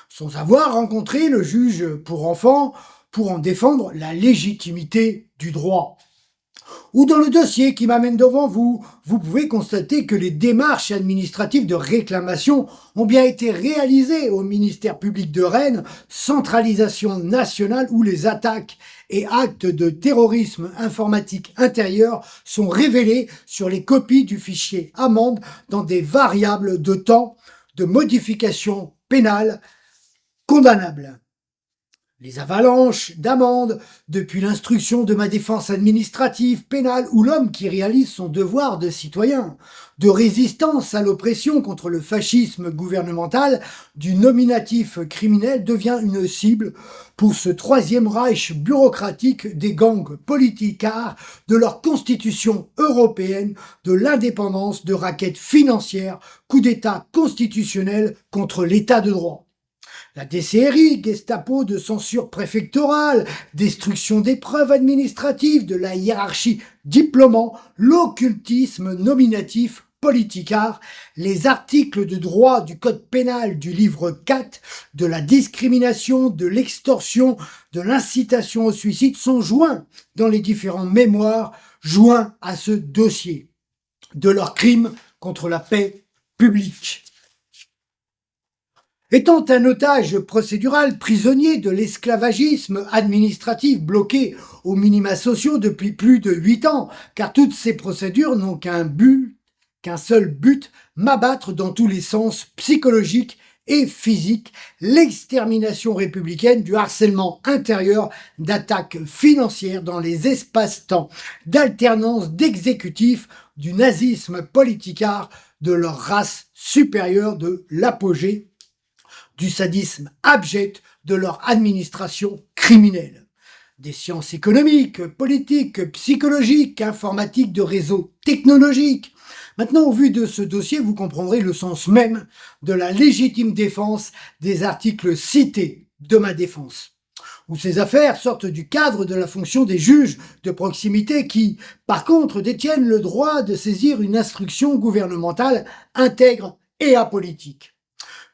sans avoir rencontré le juge pour enfants pour en défendre la légitimité du droit. Ou dans le dossier qui m'amène devant vous, vous pouvez constater que les démarches administratives de réclamation ont bien été réalisées au ministère public de Rennes, centralisation nationale où les attaques et actes de terrorisme informatique intérieur sont révélés sur les copies du fichier amende dans des variables de temps de modification pénale condamnables. Les avalanches d'amendes depuis l'instruction de ma défense administrative, pénale ou l'homme qui réalise son devoir de citoyen, de résistance à l'oppression contre le fascisme gouvernemental, du nominatif criminel devient une cible pour ce troisième Reich bureaucratique des gangs politicards, de leur constitution européenne, de l'indépendance de raquettes financières, coup d'État constitutionnel contre l'État de droit. La DCRI, Gestapo de censure préfectorale, destruction des preuves administratives, de la hiérarchie diplômant, l'occultisme nominatif politicard, les articles de droit du code pénal du livre 4, de la discrimination, de l'extorsion, de l'incitation au suicide sont joints dans les différents mémoires joints à ce dossier de leurs crimes contre la paix publique. Étant un otage procédural prisonnier de l'esclavagisme administratif bloqué aux minima sociaux depuis plus de 8 ans, car toutes ces procédures n'ont qu'un seul but, m'abattre dans tous les sens psychologiques et physiques, l'extermination républicaine du harcèlement intérieur, d'attaques financières dans les espaces-temps, d'alternance d'exécutifs, du nazisme politicard, de leur race supérieure, de l'apogée du sadisme abject de leur administration criminelle. Des sciences économiques, politiques, psychologiques, informatiques, de réseaux technologiques. Maintenant, au vu de ce dossier, vous comprendrez le sens même de la légitime défense des articles cités de ma défense, où ces affaires sortent du cadre de la fonction des juges de proximité qui, par contre, détiennent le droit de saisir une instruction gouvernementale intègre et apolitique,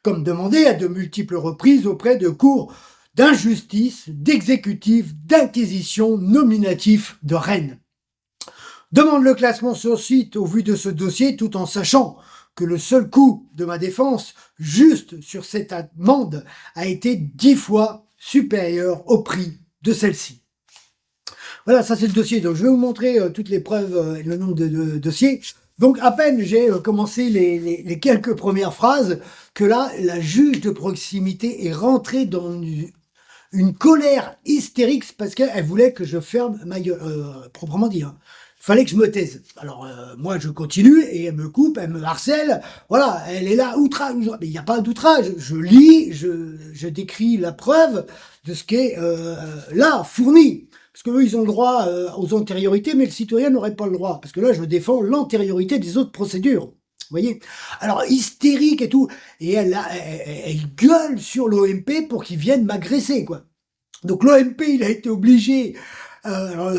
comme demandé à de multiples reprises auprès de cours d'injustice, d'exécutif, d'inquisition nominatif de Rennes. Demande le classement sur site au vu de ce dossier tout en sachant que le seul coût de ma défense juste sur cette amende a été 10 fois supérieur au prix de celle-ci. Voilà, ça c'est le dossier. Donc je vais vous montrer toutes les preuves et le nombre de dossiers. Donc à peine j'ai commencé les quelques premières phrases que là, la juge de proximité est rentrée dans une colère hystérique parce qu'elle voulait que je ferme ma gueule, proprement dit. Hein. Fallait que je me taise. Alors moi je continue et elle me coupe, elle me harcèle. Voilà, elle est là, outrage. Mais il n'y a pas d'outrage. Je lis, je décris la preuve de ce qui est là, fourni. Parce qu'eux, ils ont le droit aux antériorités, mais le citoyen n'aurait pas le droit. Parce que là, je défends l'antériorité des autres procédures. Vous voyez? Alors, hystérique et tout. Et elle gueule sur l'OMP pour qu'il vienne m'agresser, quoi. Donc, l'OMP, il a été obligé... alors,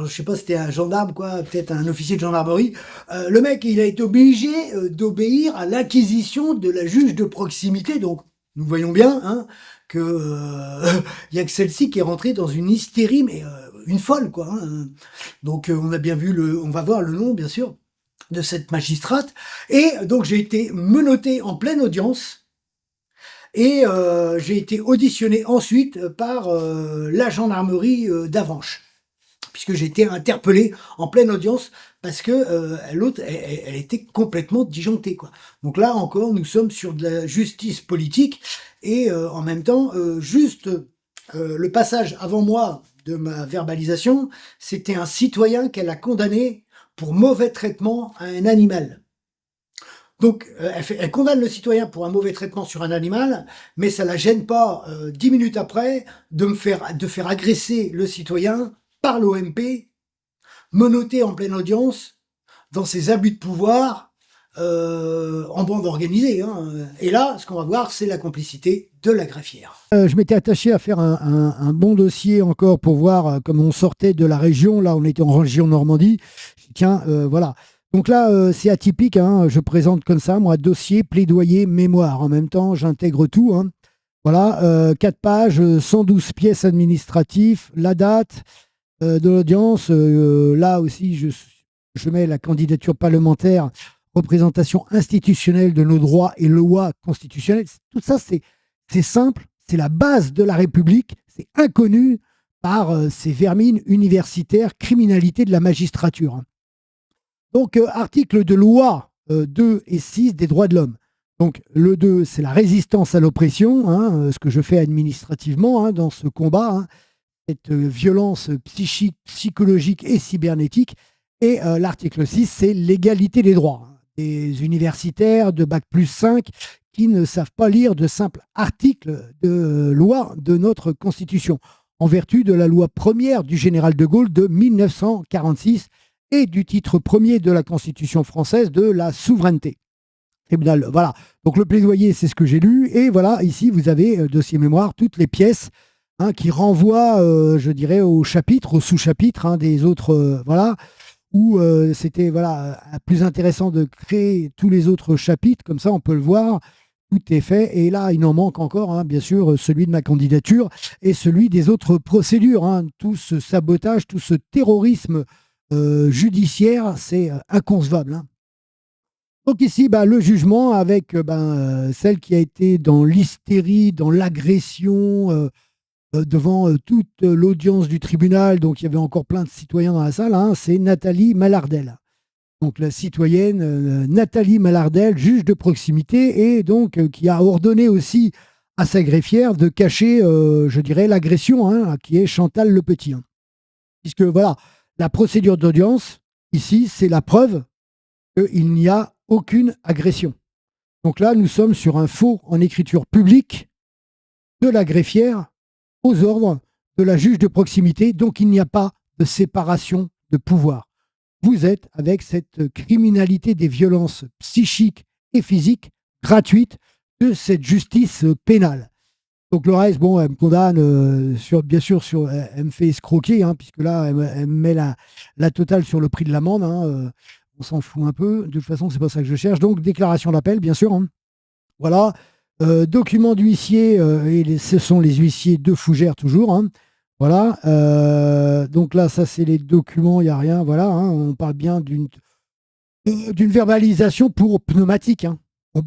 je sais pas, c'était un gendarme, quoi, peut-être un officier de gendarmerie. Le mec, il a été obligé d'obéir à l'acquisition de la juge de proximité, donc nous voyons bien hein, que y a que celle-ci qui est rentrée dans une hystérie, mais une folle, quoi. Hein. Donc on a bien vu on va voir le nom, bien sûr, de cette magistrate. Et donc j'ai été menotté en pleine audience et j'ai été auditionné ensuite par la gendarmerie d'Avranches, puisque j'ai été interpellé en pleine audience parce que l'autre, elle était complètement disjonctée, quoi. Donc là encore, nous sommes sur de la justice politique et en même temps, juste le passage avant moi de ma verbalisation, c'était un citoyen qu'elle a condamné pour mauvais traitement à un animal. Donc, elle condamne le citoyen pour un mauvais traitement sur un animal, mais ça la gêne pas, 10 minutes après, de faire agresser le citoyen par l'OMP, menotté en pleine audience, dans ses abus de pouvoir, en bande organisée. Hein. Et là, ce qu'on va voir, c'est la complicité de la greffière. Je m'étais attaché à faire un bon dossier encore pour voir comment on sortait de la région. Là, on était en région Normandie. Tiens, voilà. Donc là, c'est atypique, hein, je présente comme ça, moi, dossier, plaidoyer, mémoire. En même temps, j'intègre tout. Hein. Voilà, 4 pages, 112 pièces administratives, la date de l'audience. Là aussi, je mets la candidature parlementaire, représentation institutionnelle de nos droits et lois constitutionnelles. Tout ça, c'est simple, c'est la base de la République, c'est inconnu par ces vermines universitaires, criminalité de la magistrature. Donc, article de loi 2 et 6 des droits de l'homme. Donc, le 2, c'est la résistance à l'oppression, hein, ce que je fais administrativement hein, dans ce combat, hein, cette violence psychique, psychologique et cybernétique. Et l'article 6, c'est l'égalité des droits. Hein, des universitaires de Bac+5 qui ne savent pas lire de simples articles de loi de notre Constitution, en vertu de la loi première du général de Gaulle de 1946, et du titre premier de la Constitution française de la souveraineté. Tribunal, voilà. Donc le plaidoyer, c'est ce que j'ai lu. Et voilà, ici, vous avez, dossier mémoire, toutes les pièces hein, qui renvoient, je dirais, au chapitre, au sous-chapitre hein, des autres, voilà, où c'était voilà, plus intéressant de créer tous les autres chapitres. Comme ça, on peut le voir. Tout est fait. Et là, il en manque encore, hein, bien sûr, celui de ma candidature et celui des autres procédures. Hein. Tout ce sabotage, tout ce terrorisme judiciaire, c'est inconcevable. Hein. Donc ici, le jugement avec celle qui a été dans l'hystérie, dans l'agression, devant toute l'audience du tribunal, donc il y avait encore plein de citoyens dans la salle, hein, c'est Nathalie Malardel. Donc la citoyenne Nathalie Malardel, juge de proximité, et donc qui a ordonné aussi à sa greffière de cacher, je dirais, l'agression, hein, qui est Chantal Le Petit. Hein. Puisque voilà, la procédure d'audience, ici, c'est la preuve qu'il n'y a aucune agression. Donc là, nous sommes sur un faux en écriture publique de la greffière aux ordres de la juge de proximité. Donc il n'y a pas de séparation de pouvoir. Vous êtes avec cette criminalité des violences psychiques et physiques gratuites de cette justice pénale. Donc le reste, bon, elle me condamne, bien sûr, elle me fait escroquer, hein, puisque là, elle me met la totale sur le prix de l'amende. Hein, on s'en fout un peu. De toute façon, c'est pas ça que je cherche. Donc, déclaration d'appel, bien sûr. Hein. Voilà. Document d'huissier, et ce sont les huissiers de Fougères, toujours. Hein. Voilà. Donc là, ça, c'est les documents, il n'y a rien. Voilà. Hein, on parle bien d'une verbalisation pour pneumatique. Hein. Vous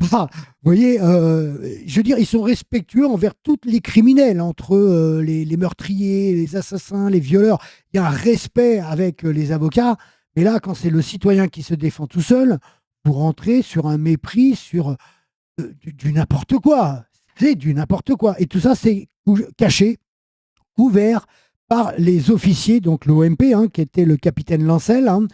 voyez, je veux dire, ils sont respectueux envers tous les criminels, entre les meurtriers, les assassins, les violeurs. Il y a un respect avec les avocats. Mais là, quand c'est le citoyen qui se défend tout seul, vous rentrez sur un mépris, sur du n'importe quoi. C'est du n'importe quoi. Et tout ça, c'est caché, couvert par les officiers, donc l'OMP, hein, qui était le capitaine Lancel, hein,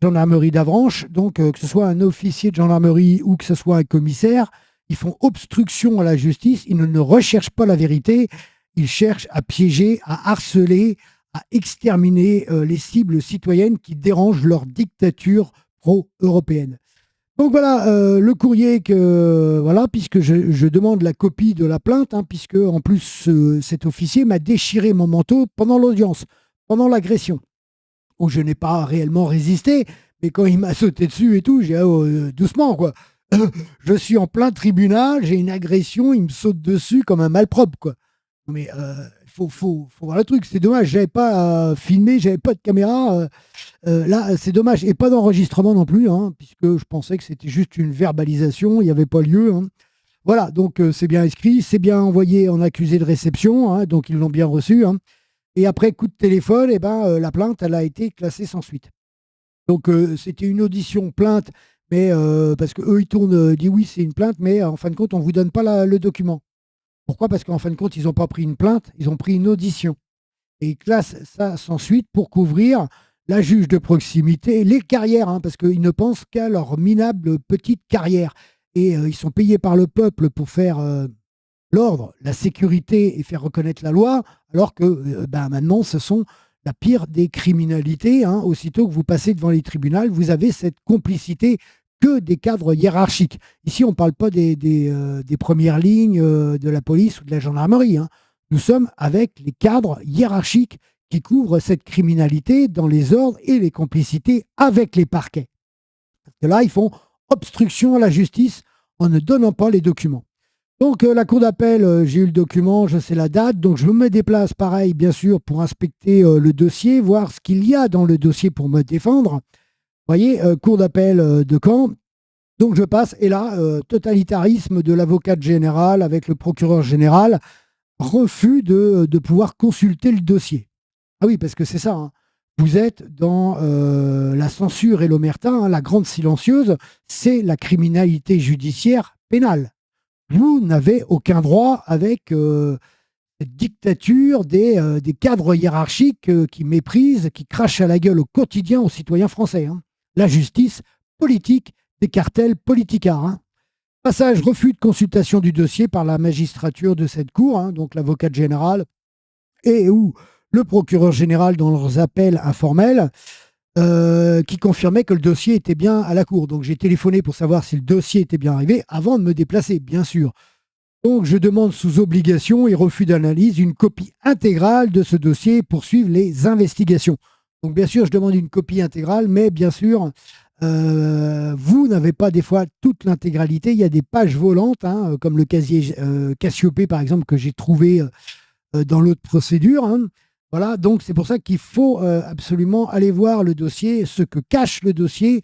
gendarmerie d'Avranches. Donc, que ce soit un officier de gendarmerie ou que ce soit un commissaire, ils font obstruction à la justice. Ils ne recherchent pas la vérité. Ils cherchent à piéger, à harceler, à exterminer les cibles citoyennes qui dérangent leur dictature pro-européenne. Donc voilà, le courrier voilà, puisque je demande la copie de la plainte, hein, puisque en plus cet officier m'a déchiré mon manteau pendant l'audience, pendant l'agression, où je n'ai pas réellement résisté, mais quand il m'a sauté dessus et tout, j'ai dit doucement quoi. Je suis en plein tribunal, j'ai une agression, il me saute dessus comme un malpropre, quoi. Mais faut voir le truc. C'est dommage, j'avais pas filmé, j'avais pas de caméra. Là, c'est dommage. Et pas d'enregistrement non plus, hein, puisque je pensais que c'était juste une verbalisation, il n'y avait pas lieu, hein. Voilà, donc c'est bien inscrit, c'est bien envoyé en accusé de réception, hein, donc ils l'ont bien reçu, hein. Et après coup de téléphone, eh ben, la plainte, elle a été classée sans suite. Donc c'était une audition plainte, mais parce qu'eux, ils tournent, disent oui, c'est une plainte, mais en fin de compte, on ne vous donne pas le document. Pourquoi? Parce qu'en fin de compte, ils n'ont pas pris une plainte, ils ont pris une audition. Et ils classent ça sans suite pour couvrir la juge de proximité, les carrières, hein, parce qu'ils ne pensent qu'à leur minable petite carrière. Et ils sont payés par le peuple pour faire l'ordre, la sécurité et faire reconnaître la loi, alors que ben, maintenant, ce sont la pire des criminalités, hein. Aussitôt que vous passez devant les tribunaux, vous avez cette complicité que des cadres hiérarchiques. Ici, on ne parle pas des premières lignes de la police ou de la gendarmerie, hein. Nous sommes avec les cadres hiérarchiques qui couvrent cette criminalité dans les ordres et les complicités avec les parquets. Parce que là, ils font obstruction à la justice en ne donnant pas les documents. Donc la cour d'appel, j'ai eu le document, je sais la date, donc je me déplace pareil, bien sûr, pour inspecter le dossier, voir ce qu'il y a dans le dossier pour me défendre. Vous voyez, cour d'appel de Caen. Donc je passe, et là, totalitarisme de l'avocate générale avec le procureur général, refus de pouvoir consulter le dossier. Ah oui, parce que c'est ça, hein. Vous êtes dans la censure et l'omerta, hein, la grande silencieuse, c'est la criminalité judiciaire pénale. Vous n'avez aucun droit avec cette dictature des cadres hiérarchiques qui méprisent, qui crachent à la gueule au quotidien aux citoyens français, hein. La justice politique des cartels politicards, hein. Passage, refus de consultation du dossier par la magistrature de cette cour, hein, donc l'avocate générale, et ou le procureur général dans leurs appels informels, qui confirmait que le dossier était bien à la cour. Donc j'ai téléphoné pour savoir si le dossier était bien arrivé avant de me déplacer, bien sûr. Donc je demande sous obligation et refus d'analyse une copie intégrale de ce dossier pour suivre les investigations. Donc bien sûr, je demande une copie intégrale, mais bien sûr, vous n'avez pas des fois toute l'intégralité. Il y a des pages volantes, hein, comme le casier Cassiopée, par exemple, que j'ai trouvé dans l'autre procédure, hein. Voilà, donc c'est pour ça qu'il faut absolument aller voir le dossier, ce que cache le dossier,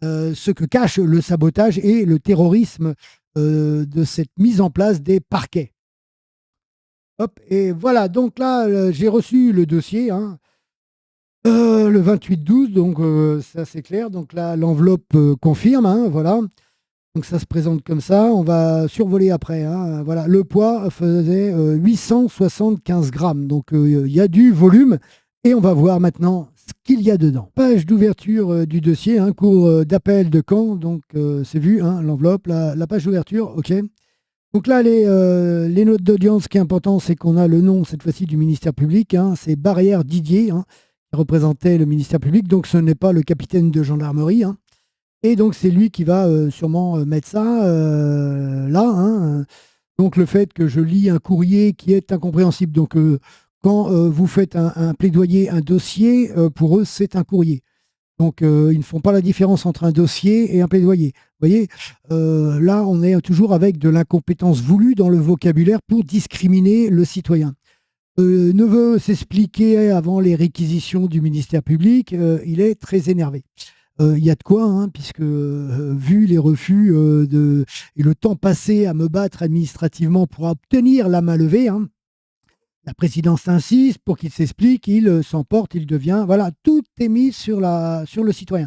ce que cache le sabotage et le terrorisme de cette mise en place des parquets. Hop, et voilà, donc là, j'ai reçu le dossier, hein, le 28-12, donc ça c'est clair. Donc là, l'enveloppe confirme, hein, voilà. Donc ça se présente comme ça, on va survoler après, hein. Voilà, le poids faisait 875 grammes, donc il y a du volume et on va voir maintenant ce qu'il y a dedans. Page d'ouverture du dossier, hein, cour d'appel de Caen, donc c'est vu, hein, l'enveloppe, la page d'ouverture, ok. Donc là, les notes d'audience, ce qui est important, c'est qu'on a le nom, cette fois-ci, du ministère public, hein, c'est Barrière Didier, hein, qui représentait le ministère public, donc ce n'est pas le capitaine de gendarmerie, hein. Et donc, c'est lui qui va sûrement mettre ça là, hein. Donc, le fait que je lis un courrier qui est incompréhensible. Donc, quand vous faites un plaidoyer, un dossier, pour eux, c'est un courrier. Donc, ils ne font pas la différence entre un dossier et un plaidoyer. Vous voyez, là, on est toujours avec de l'incompétence voulue dans le vocabulaire pour discriminer le citoyen. Ne veut s'expliquer avant les réquisitions du ministère public, il est très énervé. Il y a de quoi, hein, puisque vu les refus et le temps passé à me battre administrativement pour obtenir la main levée, hein, la présidence insiste pour qu'il s'explique, il s'emporte, il devient. Voilà, tout est mis sur le citoyen.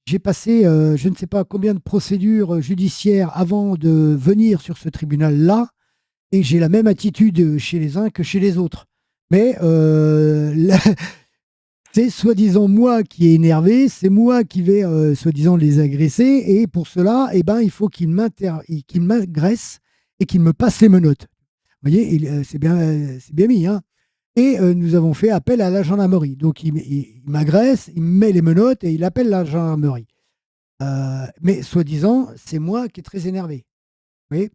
J'ai passé je ne sais pas combien de procédures judiciaires avant de venir sur ce tribunal-là, et j'ai la même attitude chez les uns que chez les autres. Mais c'est soi-disant moi qui est énervé, c'est moi qui vais soi-disant les agresser, et pour cela, eh ben, il faut qu'il m'agresse et qu'il me passe les menottes. Vous voyez, c'est bien mis, hein. Et nous avons fait appel à la gendarmerie. Donc il m'agresse, il me met les menottes et il appelle la gendarmerie. Mais soi-disant, c'est moi qui est très énervé. Vous voyez.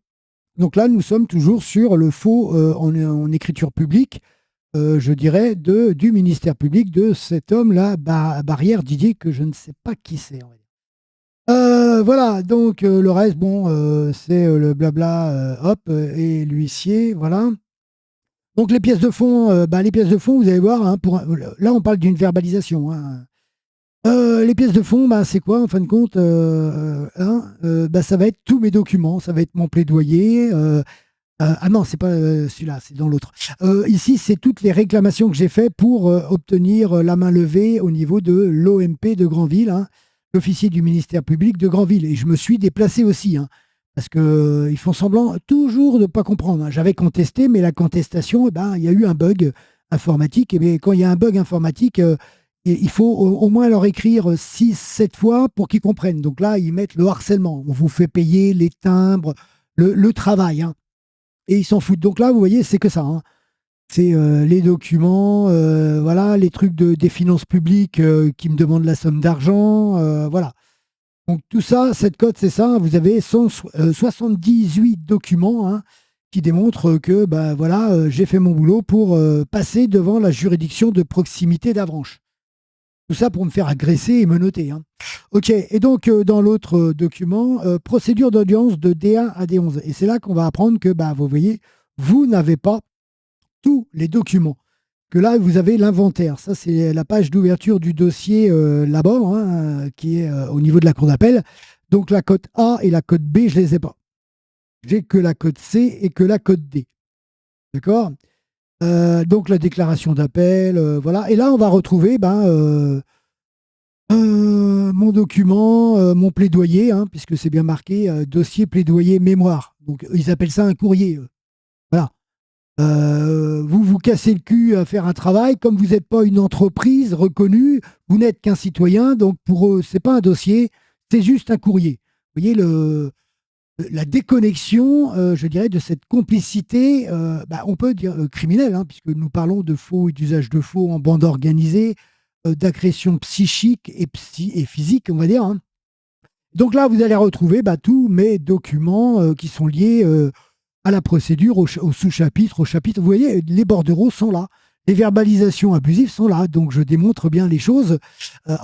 Donc là, nous sommes toujours sur le faux en écriture publique, je dirais, du ministère public de cet homme-là, Barrière Didier, que je ne sais pas qui c'est. Voilà, donc le reste, bon, c'est le blabla, hop, et l'huissier, voilà. Donc les pièces de fond, vous allez voir, hein, là on parle d'une verbalisation, hein. Les pièces de fond, bah, c'est quoi en fin de compte, hein, bah, ça va être tous mes documents, ça va être mon plaidoyer. Ah non, c'est pas celui-là, c'est dans l'autre. Ici, c'est toutes les réclamations que j'ai faites pour obtenir la main levée au niveau de l'OMP de Granville, hein, l'officier du ministère public de Granville. Et je me suis déplacé aussi, hein, parce qu'ils font semblant toujours de ne pas comprendre, hein. J'avais contesté, mais la contestation, eh ben, il y a eu un bug informatique. Et bien, quand il y a un bug informatique, il faut au moins leur écrire 6, 7 fois pour qu'ils comprennent. Donc là, ils mettent le harcèlement. On vous fait payer les timbres, le travail, hein, et ils s'en foutent. Donc là, vous voyez, c'est que ça, hein. C'est les documents, voilà, les trucs des finances publiques qui me demandent la somme d'argent, voilà. Donc tout ça, cette cote, c'est ça. Vous avez 78 documents, hein, qui démontrent que bah, voilà, j'ai fait mon boulot pour passer devant la juridiction de proximité d'Avranches. Tout ça pour me faire agresser et menotter, hein. Ok, et donc dans l'autre document, procédure d'audience de D1 à D11. Et c'est là qu'on va apprendre que, bah, vous voyez, vous n'avez pas tous les documents. Que là, vous avez l'inventaire. Ça, c'est la page d'ouverture du dossier là-bas, hein, qui est au niveau de la cour d'appel. Donc la cote A et la cote B, je ne les ai pas. J'ai que la cote C et que la cote D. D'accord. Donc la déclaration d'appel, voilà. Et là, on va retrouver mon document, mon plaidoyer, hein, puisque c'est bien marqué dossier plaidoyer mémoire. Donc ils appellent ça un courrier. Voilà. Vous vous cassez le cul à faire un travail, comme vous n'êtes pas une entreprise reconnue, vous n'êtes qu'un citoyen, donc pour eux, c'est pas un dossier, c'est juste un courrier. Vous voyez la déconnexion, je dirais, de cette complicité, on peut dire criminelle, hein, puisque nous parlons de faux et d'usage de faux en bande organisée, d'agression psychique et physique, on va dire, hein. Donc là, vous allez retrouver tous mes documents qui sont liés à la procédure, au sous-chapitre, au chapitre. Vous voyez, les bordereaux sont là. Les verbalisations abusives sont là. Donc, je démontre bien les choses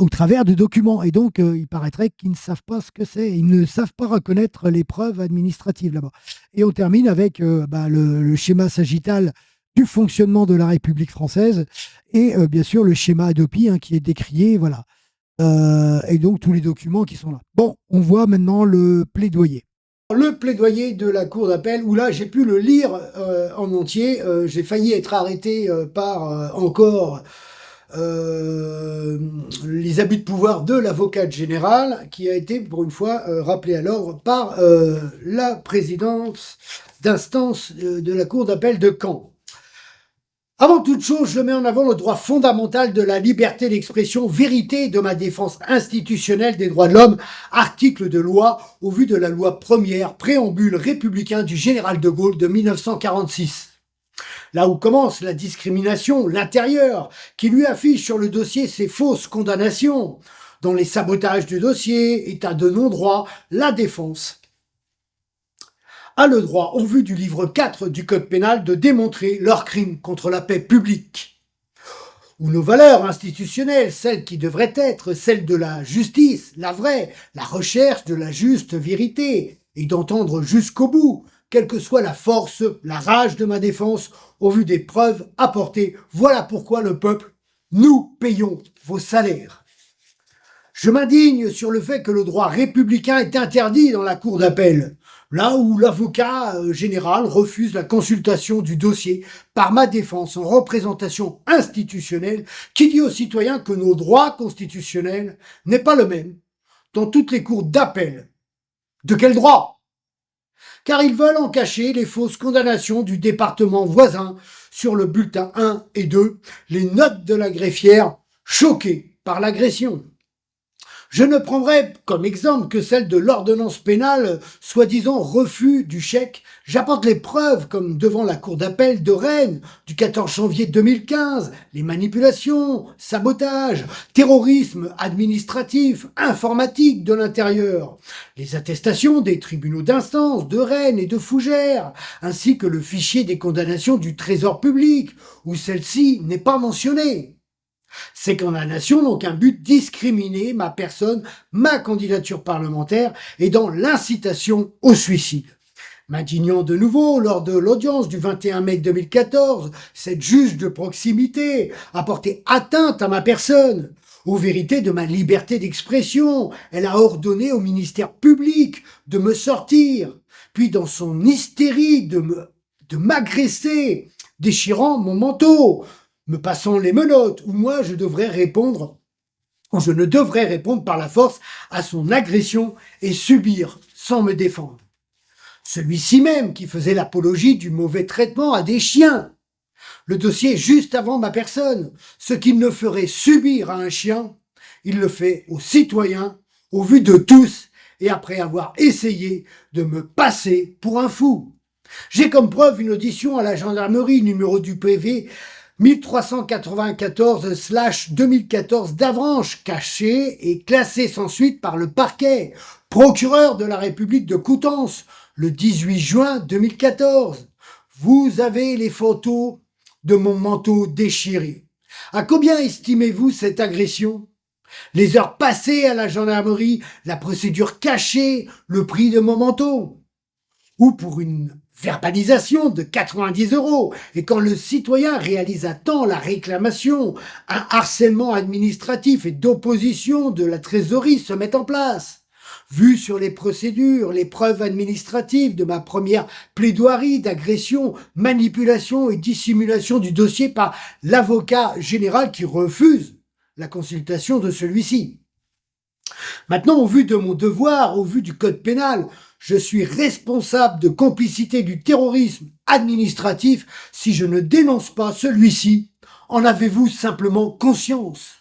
au travers de documents. Et donc, il paraîtrait qu'ils ne savent pas ce que c'est. Ils ne savent pas reconnaître les preuves administratives là-bas. Et on termine avec le schéma sagittal du fonctionnement de la République française et bien sûr le schéma Adopi, hein, qui est décrié. Voilà. Et donc, tous les documents qui sont là. Bon, on voit maintenant le plaidoyer. Le plaidoyer de la cour d'appel, où là j'ai pu le lire en entier. J'ai failli être arrêté par encore les abus de pouvoir de l'avocate générale, qui a été pour une fois rappelé à l'ordre par la présidence d'instance de la cour d'appel de Caen. Avant toute chose, je mets en avant le droit fondamental de la liberté d'expression, vérité de ma défense institutionnelle des droits de l'homme, article de loi au vu de la loi première, préambule républicain du général de Gaulle de 1946. Là où commence la discrimination, l'intérieur, qui lui affiche sur le dossier ses fausses condamnations. Dans les sabotages du dossier, état de non-droit, la défense a le droit, au vu du livre 4 du Code pénal, de démontrer leurs crimes contre la paix publique. Ou nos valeurs institutionnelles, celles qui devraient être celles de la justice, la vraie, la recherche de la juste vérité, et d'entendre jusqu'au bout, quelle que soit la force, la rage de ma défense, au vu des preuves apportées. Voilà pourquoi le peuple, nous payons vos salaires. Je m'indigne sur le fait que le droit républicain est interdit dans la cour d'appel, là où l'avocat général refuse la consultation du dossier par ma défense en représentation institutionnelle, qui dit aux citoyens que nos droits constitutionnels n'est pas le même dans toutes les cours d'appel. De quel droit ? Car ils veulent en cacher les fausses condamnations du département voisin sur le bulletin 1 et 2, les notes de la greffière choquées par l'agression. Je ne prendrai comme exemple que celle de l'ordonnance pénale, soi-disant refus du chèque. J'apporte les preuves, comme devant la cour d'appel de Rennes du 14 janvier 2015, les manipulations, sabotages, terrorisme administratif, informatique de l'intérieur, les attestations des tribunaux d'instance de Rennes et de Fougères, ainsi que le fichier des condamnations du Trésor public, où celle-ci n'est pas mentionnée. Ces condamnations n'ont qu'un but: discriminer ma personne, ma candidature parlementaire et dans l'incitation au suicide. M'indignant de nouveau lors de l'audience du 21 mai 2014, cette juge de proximité a porté atteinte à ma personne, aux vérités de ma liberté d'expression. Elle a ordonné au ministère public de me sortir, puis dans son hystérie de m'agresser, déchirant mon manteau, me passant les menottes, où moi je devrais répondre, ou je ne devrais répondre par la force à son agression et subir sans me défendre. Celui-ci même qui faisait l'apologie du mauvais traitement à des chiens. Le dossier juste avant ma personne. Ce qu'il ne ferait subir à un chien, il le fait aux citoyens, au vu de tous, et après avoir essayé de me passer pour un fou. J'ai comme preuve une audition à la gendarmerie, numéro du PV 1394/2014 d'Avranches, cachée et classée sans suite par le parquet, procureur de la République de Coutances, le 18 juin 2014. Vous avez les photos de mon manteau déchiré. À combien estimez-vous cette agression? Les heures passées à la gendarmerie, la procédure cachée, le prix de mon manteau? Ou pour une verbalisation de 90 €, et quand le citoyen réalise à temps la réclamation, un harcèlement administratif et d'opposition de la trésorerie se met en place. Vu sur les procédures, les preuves administratives de ma première plaidoirie d'agression, manipulation et dissimulation du dossier par l'avocat général qui refuse la consultation de celui-ci. Maintenant, au vu de mon devoir, au vu du code pénal, je suis responsable de complicité du terrorisme administratif si je ne dénonce pas celui-ci. En avez-vous simplement conscience?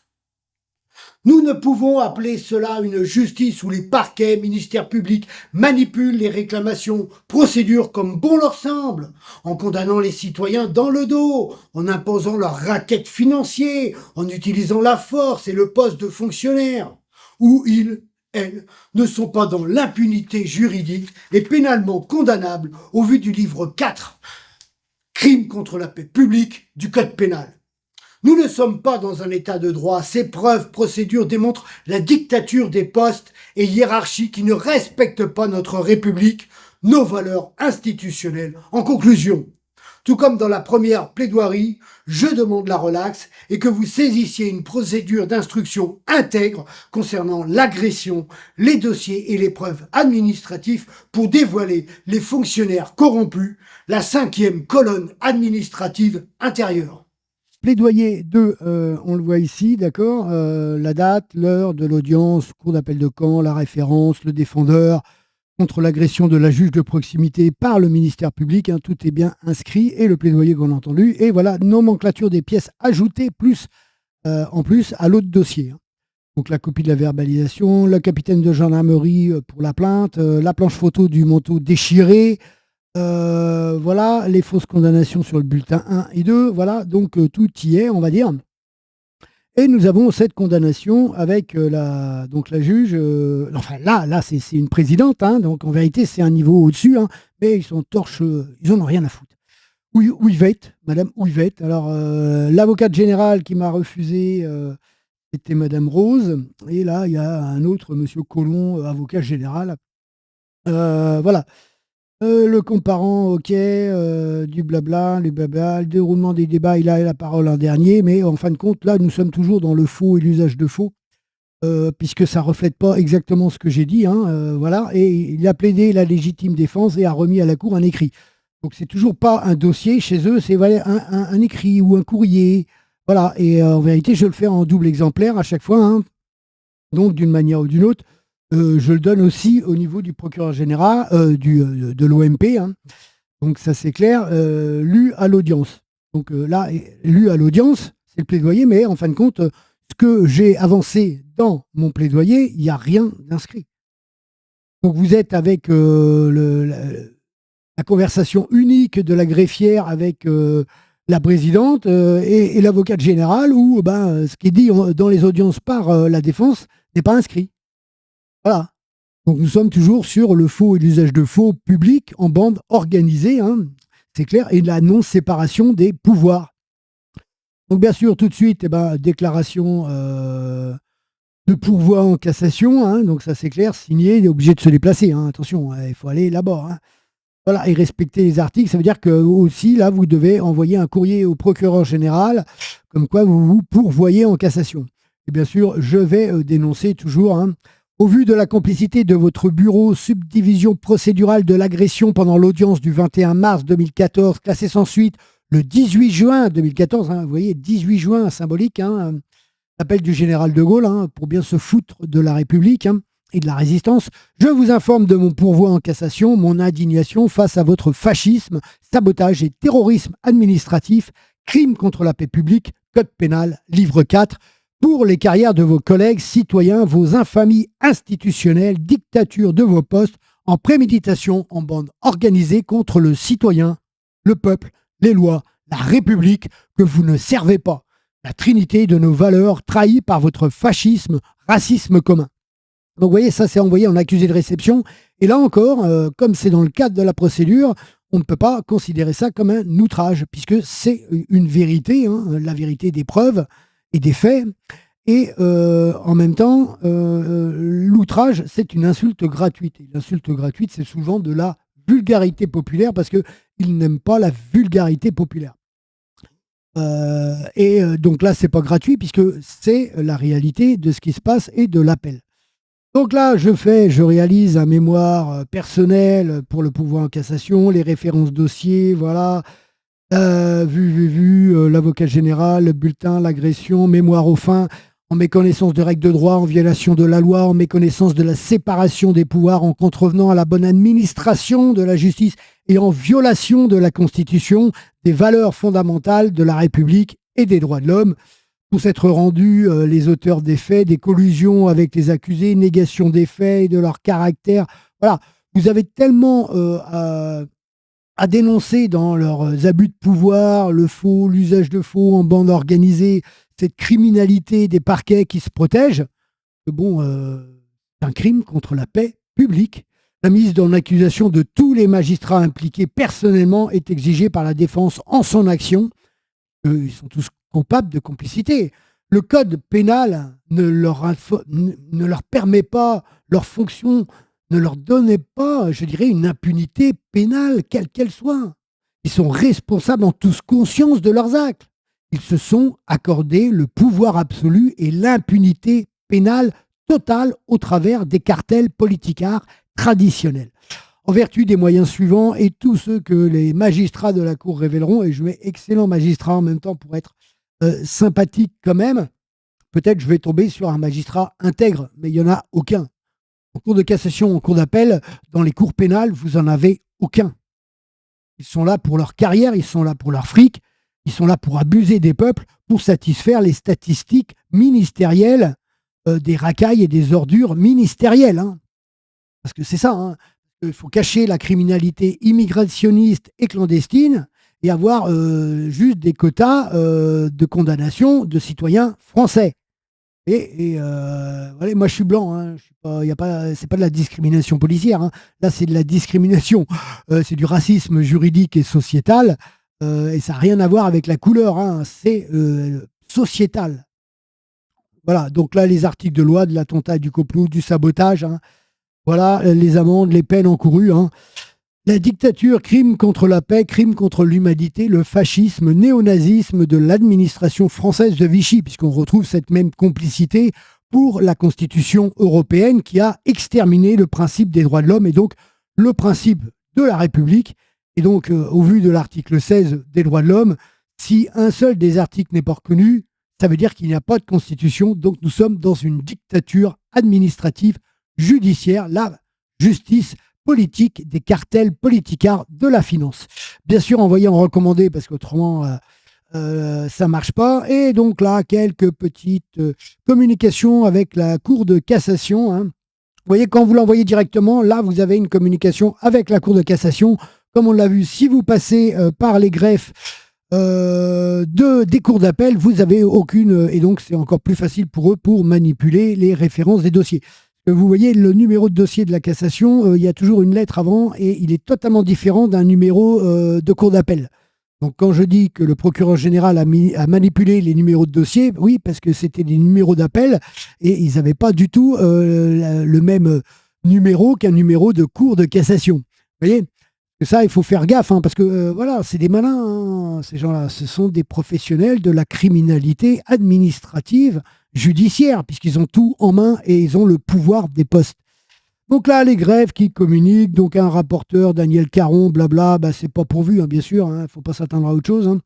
Nous ne pouvons appeler cela une justice où les parquets, ministères publics manipulent les réclamations, procédures comme bon leur semble, en condamnant les citoyens dans le dos, en imposant leur racket financier, en utilisant la force et le poste de fonctionnaire, où elles, ne sont pas dans l'impunité juridique et pénalement condamnables au vu du livre 4, Crimes contre la paix publique du Code pénal. Nous ne sommes pas dans un état de droit. Ces preuves, procédures démontrent la dictature des postes et hiérarchies qui ne respectent pas notre République, nos valeurs institutionnelles. En conclusion, tout comme dans la première plaidoirie, je demande la relaxe et que vous saisissiez une procédure d'instruction intègre concernant l'agression, les dossiers et les preuves administratives pour dévoiler les fonctionnaires corrompus, la 5e colonne administrative intérieure. Plaidoyer 2, on le voit ici, d'accord, la date, l'heure de l'audience, cour d'appel de Caen, la référence, le défendeur, contre l'agression de la juge de proximité par le ministère public, hein, tout est bien inscrit, et le plaidoyer qu'on a entendu, et voilà, nomenclature des pièces ajoutées, en plus à l'autre dossier. Hein. Donc la copie de la verbalisation, le capitaine de gendarmerie pour la plainte, la planche photo du manteau déchiré, voilà, les fausses condamnations sur le bulletin 1 et 2, voilà, donc tout y est, on va dire. Et nous avons cette condamnation avec la juge, enfin là c'est une présidente, hein, donc en vérité c'est un niveau au-dessus, hein, mais ils sont torches, ils en ont rien à foutre. Ouyvette, Madame Ouyvette. Alors l'avocate générale qui m'a refusé, c'était Madame Rose, et là il y a un autre Monsieur Colomb, avocat général. Voilà. Le comparant, ok, du blabla, le déroulement des débats, il a la parole un dernier, mais en fin de compte, là, nous sommes toujours dans le faux et l'usage de faux, puisque ça ne reflète pas exactement ce que j'ai dit, hein, voilà, et il a plaidé la légitime défense et a remis à la Cour un écrit. Donc c'est toujours pas un dossier chez eux, c'est voilà, un écrit ou un courrier, voilà, et en vérité, je le fais en double exemplaire à chaque fois, hein, donc d'une manière ou d'une autre. Je le donne aussi au niveau du procureur général, de l'OMP. Hein. Donc ça c'est clair, lu à l'audience. Donc là, lu à l'audience, c'est le plaidoyer, mais en fin de compte, ce que j'ai avancé dans mon plaidoyer, il n'y a rien d'inscrit. Donc vous êtes avec la conversation unique de la greffière avec la présidente et l'avocate générale, où ce qui est dit dans les audiences par la défense n'est pas inscrit. Voilà. Donc nous sommes toujours sur le faux et l'usage de faux public en bande organisée, hein, c'est clair, et la non-séparation des pouvoirs. Donc bien sûr, tout de suite, déclaration de pourvoi en cassation, hein, donc ça c'est clair, signé, il est obligé de se déplacer, hein, attention, il faut aller là-bas. Hein. Voilà, et respecter les articles, ça veut dire que aussi, là, vous devez envoyer un courrier au procureur général, comme quoi vous vous pourvoyez en cassation. Et bien sûr, je vais dénoncer toujours, hein, au vu de la complicité de votre bureau subdivision procédurale de l'agression pendant l'audience du 21 mars 2014, classée sans suite le 18 juin 2014, hein, vous voyez, 18 juin, symbolique, hein, appel du général de Gaulle, hein, pour bien se foutre de la République, hein, et de la résistance, je vous informe de mon pourvoi en cassation, mon indignation face à votre fascisme, sabotage et terrorisme administratif, crime contre la paix publique, code pénal, livre 4, pour les carrières de vos collègues citoyens, vos infamies institutionnelles, dictature de vos postes, en préméditation, en bande organisée contre le citoyen, le peuple, les lois, la République, que vous ne servez pas. La trinité de nos valeurs trahies par votre fascisme, racisme commun. Donc vous voyez, ça c'est envoyé en accusé de réception. Et là encore, comme c'est dans le cadre de la procédure, on ne peut pas considérer ça comme un outrage, puisque c'est une vérité, hein, la vérité des preuves et des faits. Et en même temps, l'outrage, c'est une insulte gratuite. Et l'insulte gratuite, c'est souvent de la vulgarité populaire, parce qu'ils n'aiment pas la vulgarité populaire. Donc là, c'est pas gratuit, puisque c'est la réalité de ce qui se passe et de l'appel. Donc là, je réalise un mémoire personnel pour le pouvoir en cassation, les références dossiers, voilà, l'avocat général, le bulletin, l'agression, mémoire aux fins, en méconnaissance de règles de droit, en violation de la loi, en méconnaissance de la séparation des pouvoirs, en contrevenant à la bonne administration de la justice et en violation de la Constitution, des valeurs fondamentales de la République et des droits de l'homme. Pour s'être rendus les auteurs des faits, des collusions avec les accusés, négation des faits et de leur caractère. Voilà, vous avez tellement à dénoncer dans leurs abus de pouvoir, le faux, l'usage de faux en bande organisée, cette criminalité des parquets qui se protègent, que bon, c'est un crime contre la paix publique. La mise en accusation de tous les magistrats impliqués personnellement est exigée par la défense en son action. Ils sont tous coupables de complicité. Le code pénal ne leur permet pas, leur fonction ne leur donnait pas, je dirais, une impunité pénale, quelle qu'elle soit. Ils sont responsables en tous conscience de leurs actes. Ils se sont accordés le pouvoir absolu et l'impunité pénale totale au travers des cartels politicards traditionnels. En vertu des moyens suivants et tous ceux que les magistrats de la Cour révéleront, et je mets excellent magistrat en même temps pour être sympathique quand même, peut-être je vais tomber sur un magistrat intègre, mais il n'y en a aucun. En cour de cassation, en cour d'appel, dans les cours pénales, vous n'en avez aucun. Ils sont là pour leur carrière, ils sont là pour leur fric, ils sont là pour abuser des peuples, pour satisfaire les statistiques ministérielles des racailles et des ordures ministérielles. Hein. Parce que c'est ça, hein. Il faut cacher la criminalité immigrationniste et clandestine et avoir juste des quotas de condamnation de citoyens français. Voilà, moi je suis blanc, hein, c'est pas de la discrimination policière, hein. Là c'est de la discrimination, c'est du racisme juridique et sociétal, et ça n'a rien à voir avec la couleur, hein, c'est sociétal. Voilà, donc là les articles de loi de l'attentat, du complot, du sabotage, hein, voilà les amendes, les peines encourues. Hein. La dictature, crime contre la paix, crime contre l'humanité, le fascisme, néonazisme de l'administration française de Vichy, puisqu'on retrouve cette même complicité pour la Constitution européenne qui a exterminé le principe des droits de l'homme et donc le principe de la République. Et donc, au vu de l'article 16 des droits de l'homme, si un seul des articles n'est pas reconnu, ça veut dire qu'il n'y a pas de Constitution. Donc, nous sommes dans une dictature administrative, judiciaire, la justice politique des cartels politicards de la finance. Bien sûr, envoyé en recommandé, parce qu'autrement, ça ne marche pas. Et donc là, quelques petites communications avec la Cour de cassation. Hein. Vous voyez, quand vous l'envoyez directement, là, vous avez une communication avec la Cour de cassation. Comme on l'a vu, si vous passez par les greffes des cours d'appel, vous n'avez aucune... Et donc, c'est encore plus facile pour eux pour manipuler les références des dossiers. Vous voyez, le numéro de dossier de la cassation, il y a toujours une lettre avant et il est totalement différent d'un numéro de cour d'appel. Donc quand je dis que le procureur général a manipulé les numéros de dossier, oui, parce que c'était des numéros d'appel et ils n'avaient pas du tout le même numéro qu'un numéro de cour de cassation. Vous voyez? Et ça, il faut faire gaffe, hein, parce que voilà, c'est des malins, hein, ces gens-là. Ce sont des professionnels de la criminalité administrative, judiciaire, puisqu'ils ont tout en main et ils ont le pouvoir des postes. Donc là, les grèves qui communiquent, donc un rapporteur, Daniel Caron, blabla, bah, c'est pas pourvu, hein, bien sûr, il ne faut pas s'attendre à autre chose. Hein.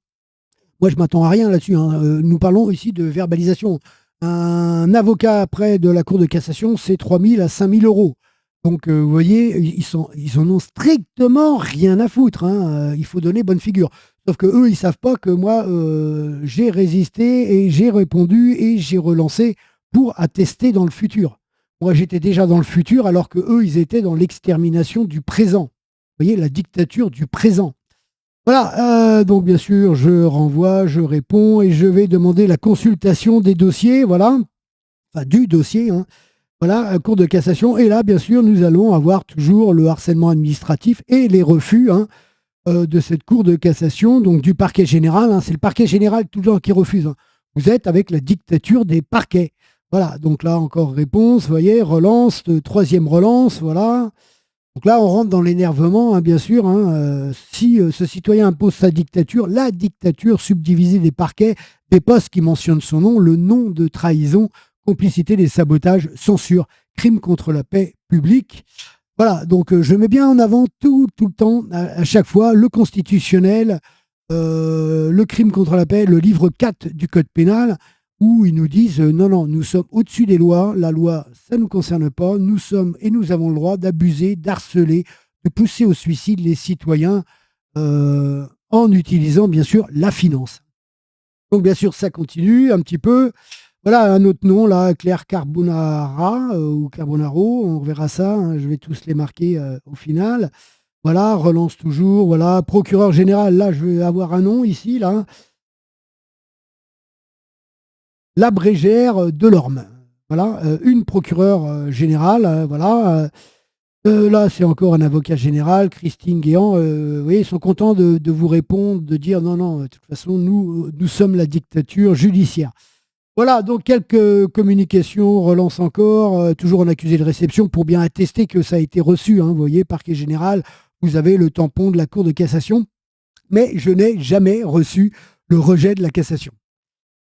Moi, je m'attends à rien là-dessus. Hein. Nous parlons ici de verbalisation. Un avocat près de la Cour de cassation, c'est 3 000 à 5 000 euros. Donc, vous voyez, ils en ont strictement rien à foutre. Hein. Il faut donner bonne figure. Sauf que eux, ils savent pas que moi, j'ai résisté et j'ai répondu et j'ai relancé pour attester dans le futur. Moi, j'étais déjà dans le futur alors que eux, ils étaient dans l'extermination du présent. Vous voyez, la dictature du présent. Voilà, donc bien sûr, je renvoie, je réponds et je vais demander la consultation des dossiers, voilà, enfin du dossier, hein, voilà, Cour de cassation. Et là, bien sûr, nous allons avoir toujours le harcèlement administratif et les refus hein, de cette Cour de cassation, donc du parquet général. Hein, c'est le parquet général tout le temps qui refuse. Hein. Vous êtes avec la dictature des parquets. Voilà, donc là encore réponse, vous voyez, relance, troisième relance, voilà. Donc là, on rentre dans l'énervement, hein, bien sûr. Hein, si ce citoyen impose sa dictature, la dictature subdivisée des parquets, des postes qui mentionnent son nom, le nom de trahison, complicité des sabotages, censure, crime contre la paix publique. Voilà, donc je mets bien en avant tout le temps, à chaque fois, le constitutionnel, le crime contre la paix, le livre 4 du Code pénal, où ils nous disent non, non, nous sommes au-dessus des lois, la loi, ça ne nous concerne pas, nous sommes et nous avons le droit d'abuser, d'harceler, de pousser au suicide les citoyens en utilisant bien sûr la finance. Donc bien sûr, ça continue un petit peu. Voilà un autre nom, là, Claire Carbonara ou Carbonaro, on verra ça, hein, je vais tous les marquer au final. Voilà, relance toujours, voilà, procureur général, là, je vais avoir un nom ici, là. Labrégère Delorme. Voilà, une procureure générale, voilà. Là, c'est encore un avocat général, Christine Guéant. Vous voyez, ils sont contents de vous répondre, de dire non, non, de toute façon, nous sommes la dictature judiciaire. Voilà, donc quelques communications, relance encore, toujours en accusé de réception pour bien attester que ça a été reçu. Hein, vous voyez, parquet général, vous avez le tampon de la Cour de cassation, mais je n'ai jamais reçu le rejet de la cassation.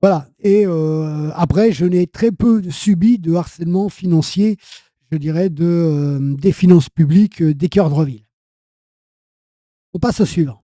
Voilà, et après, je n'ai très peu subi de harcèlement financier, je dirais, des finances publiques des cœurs de ville. On passe au suivant.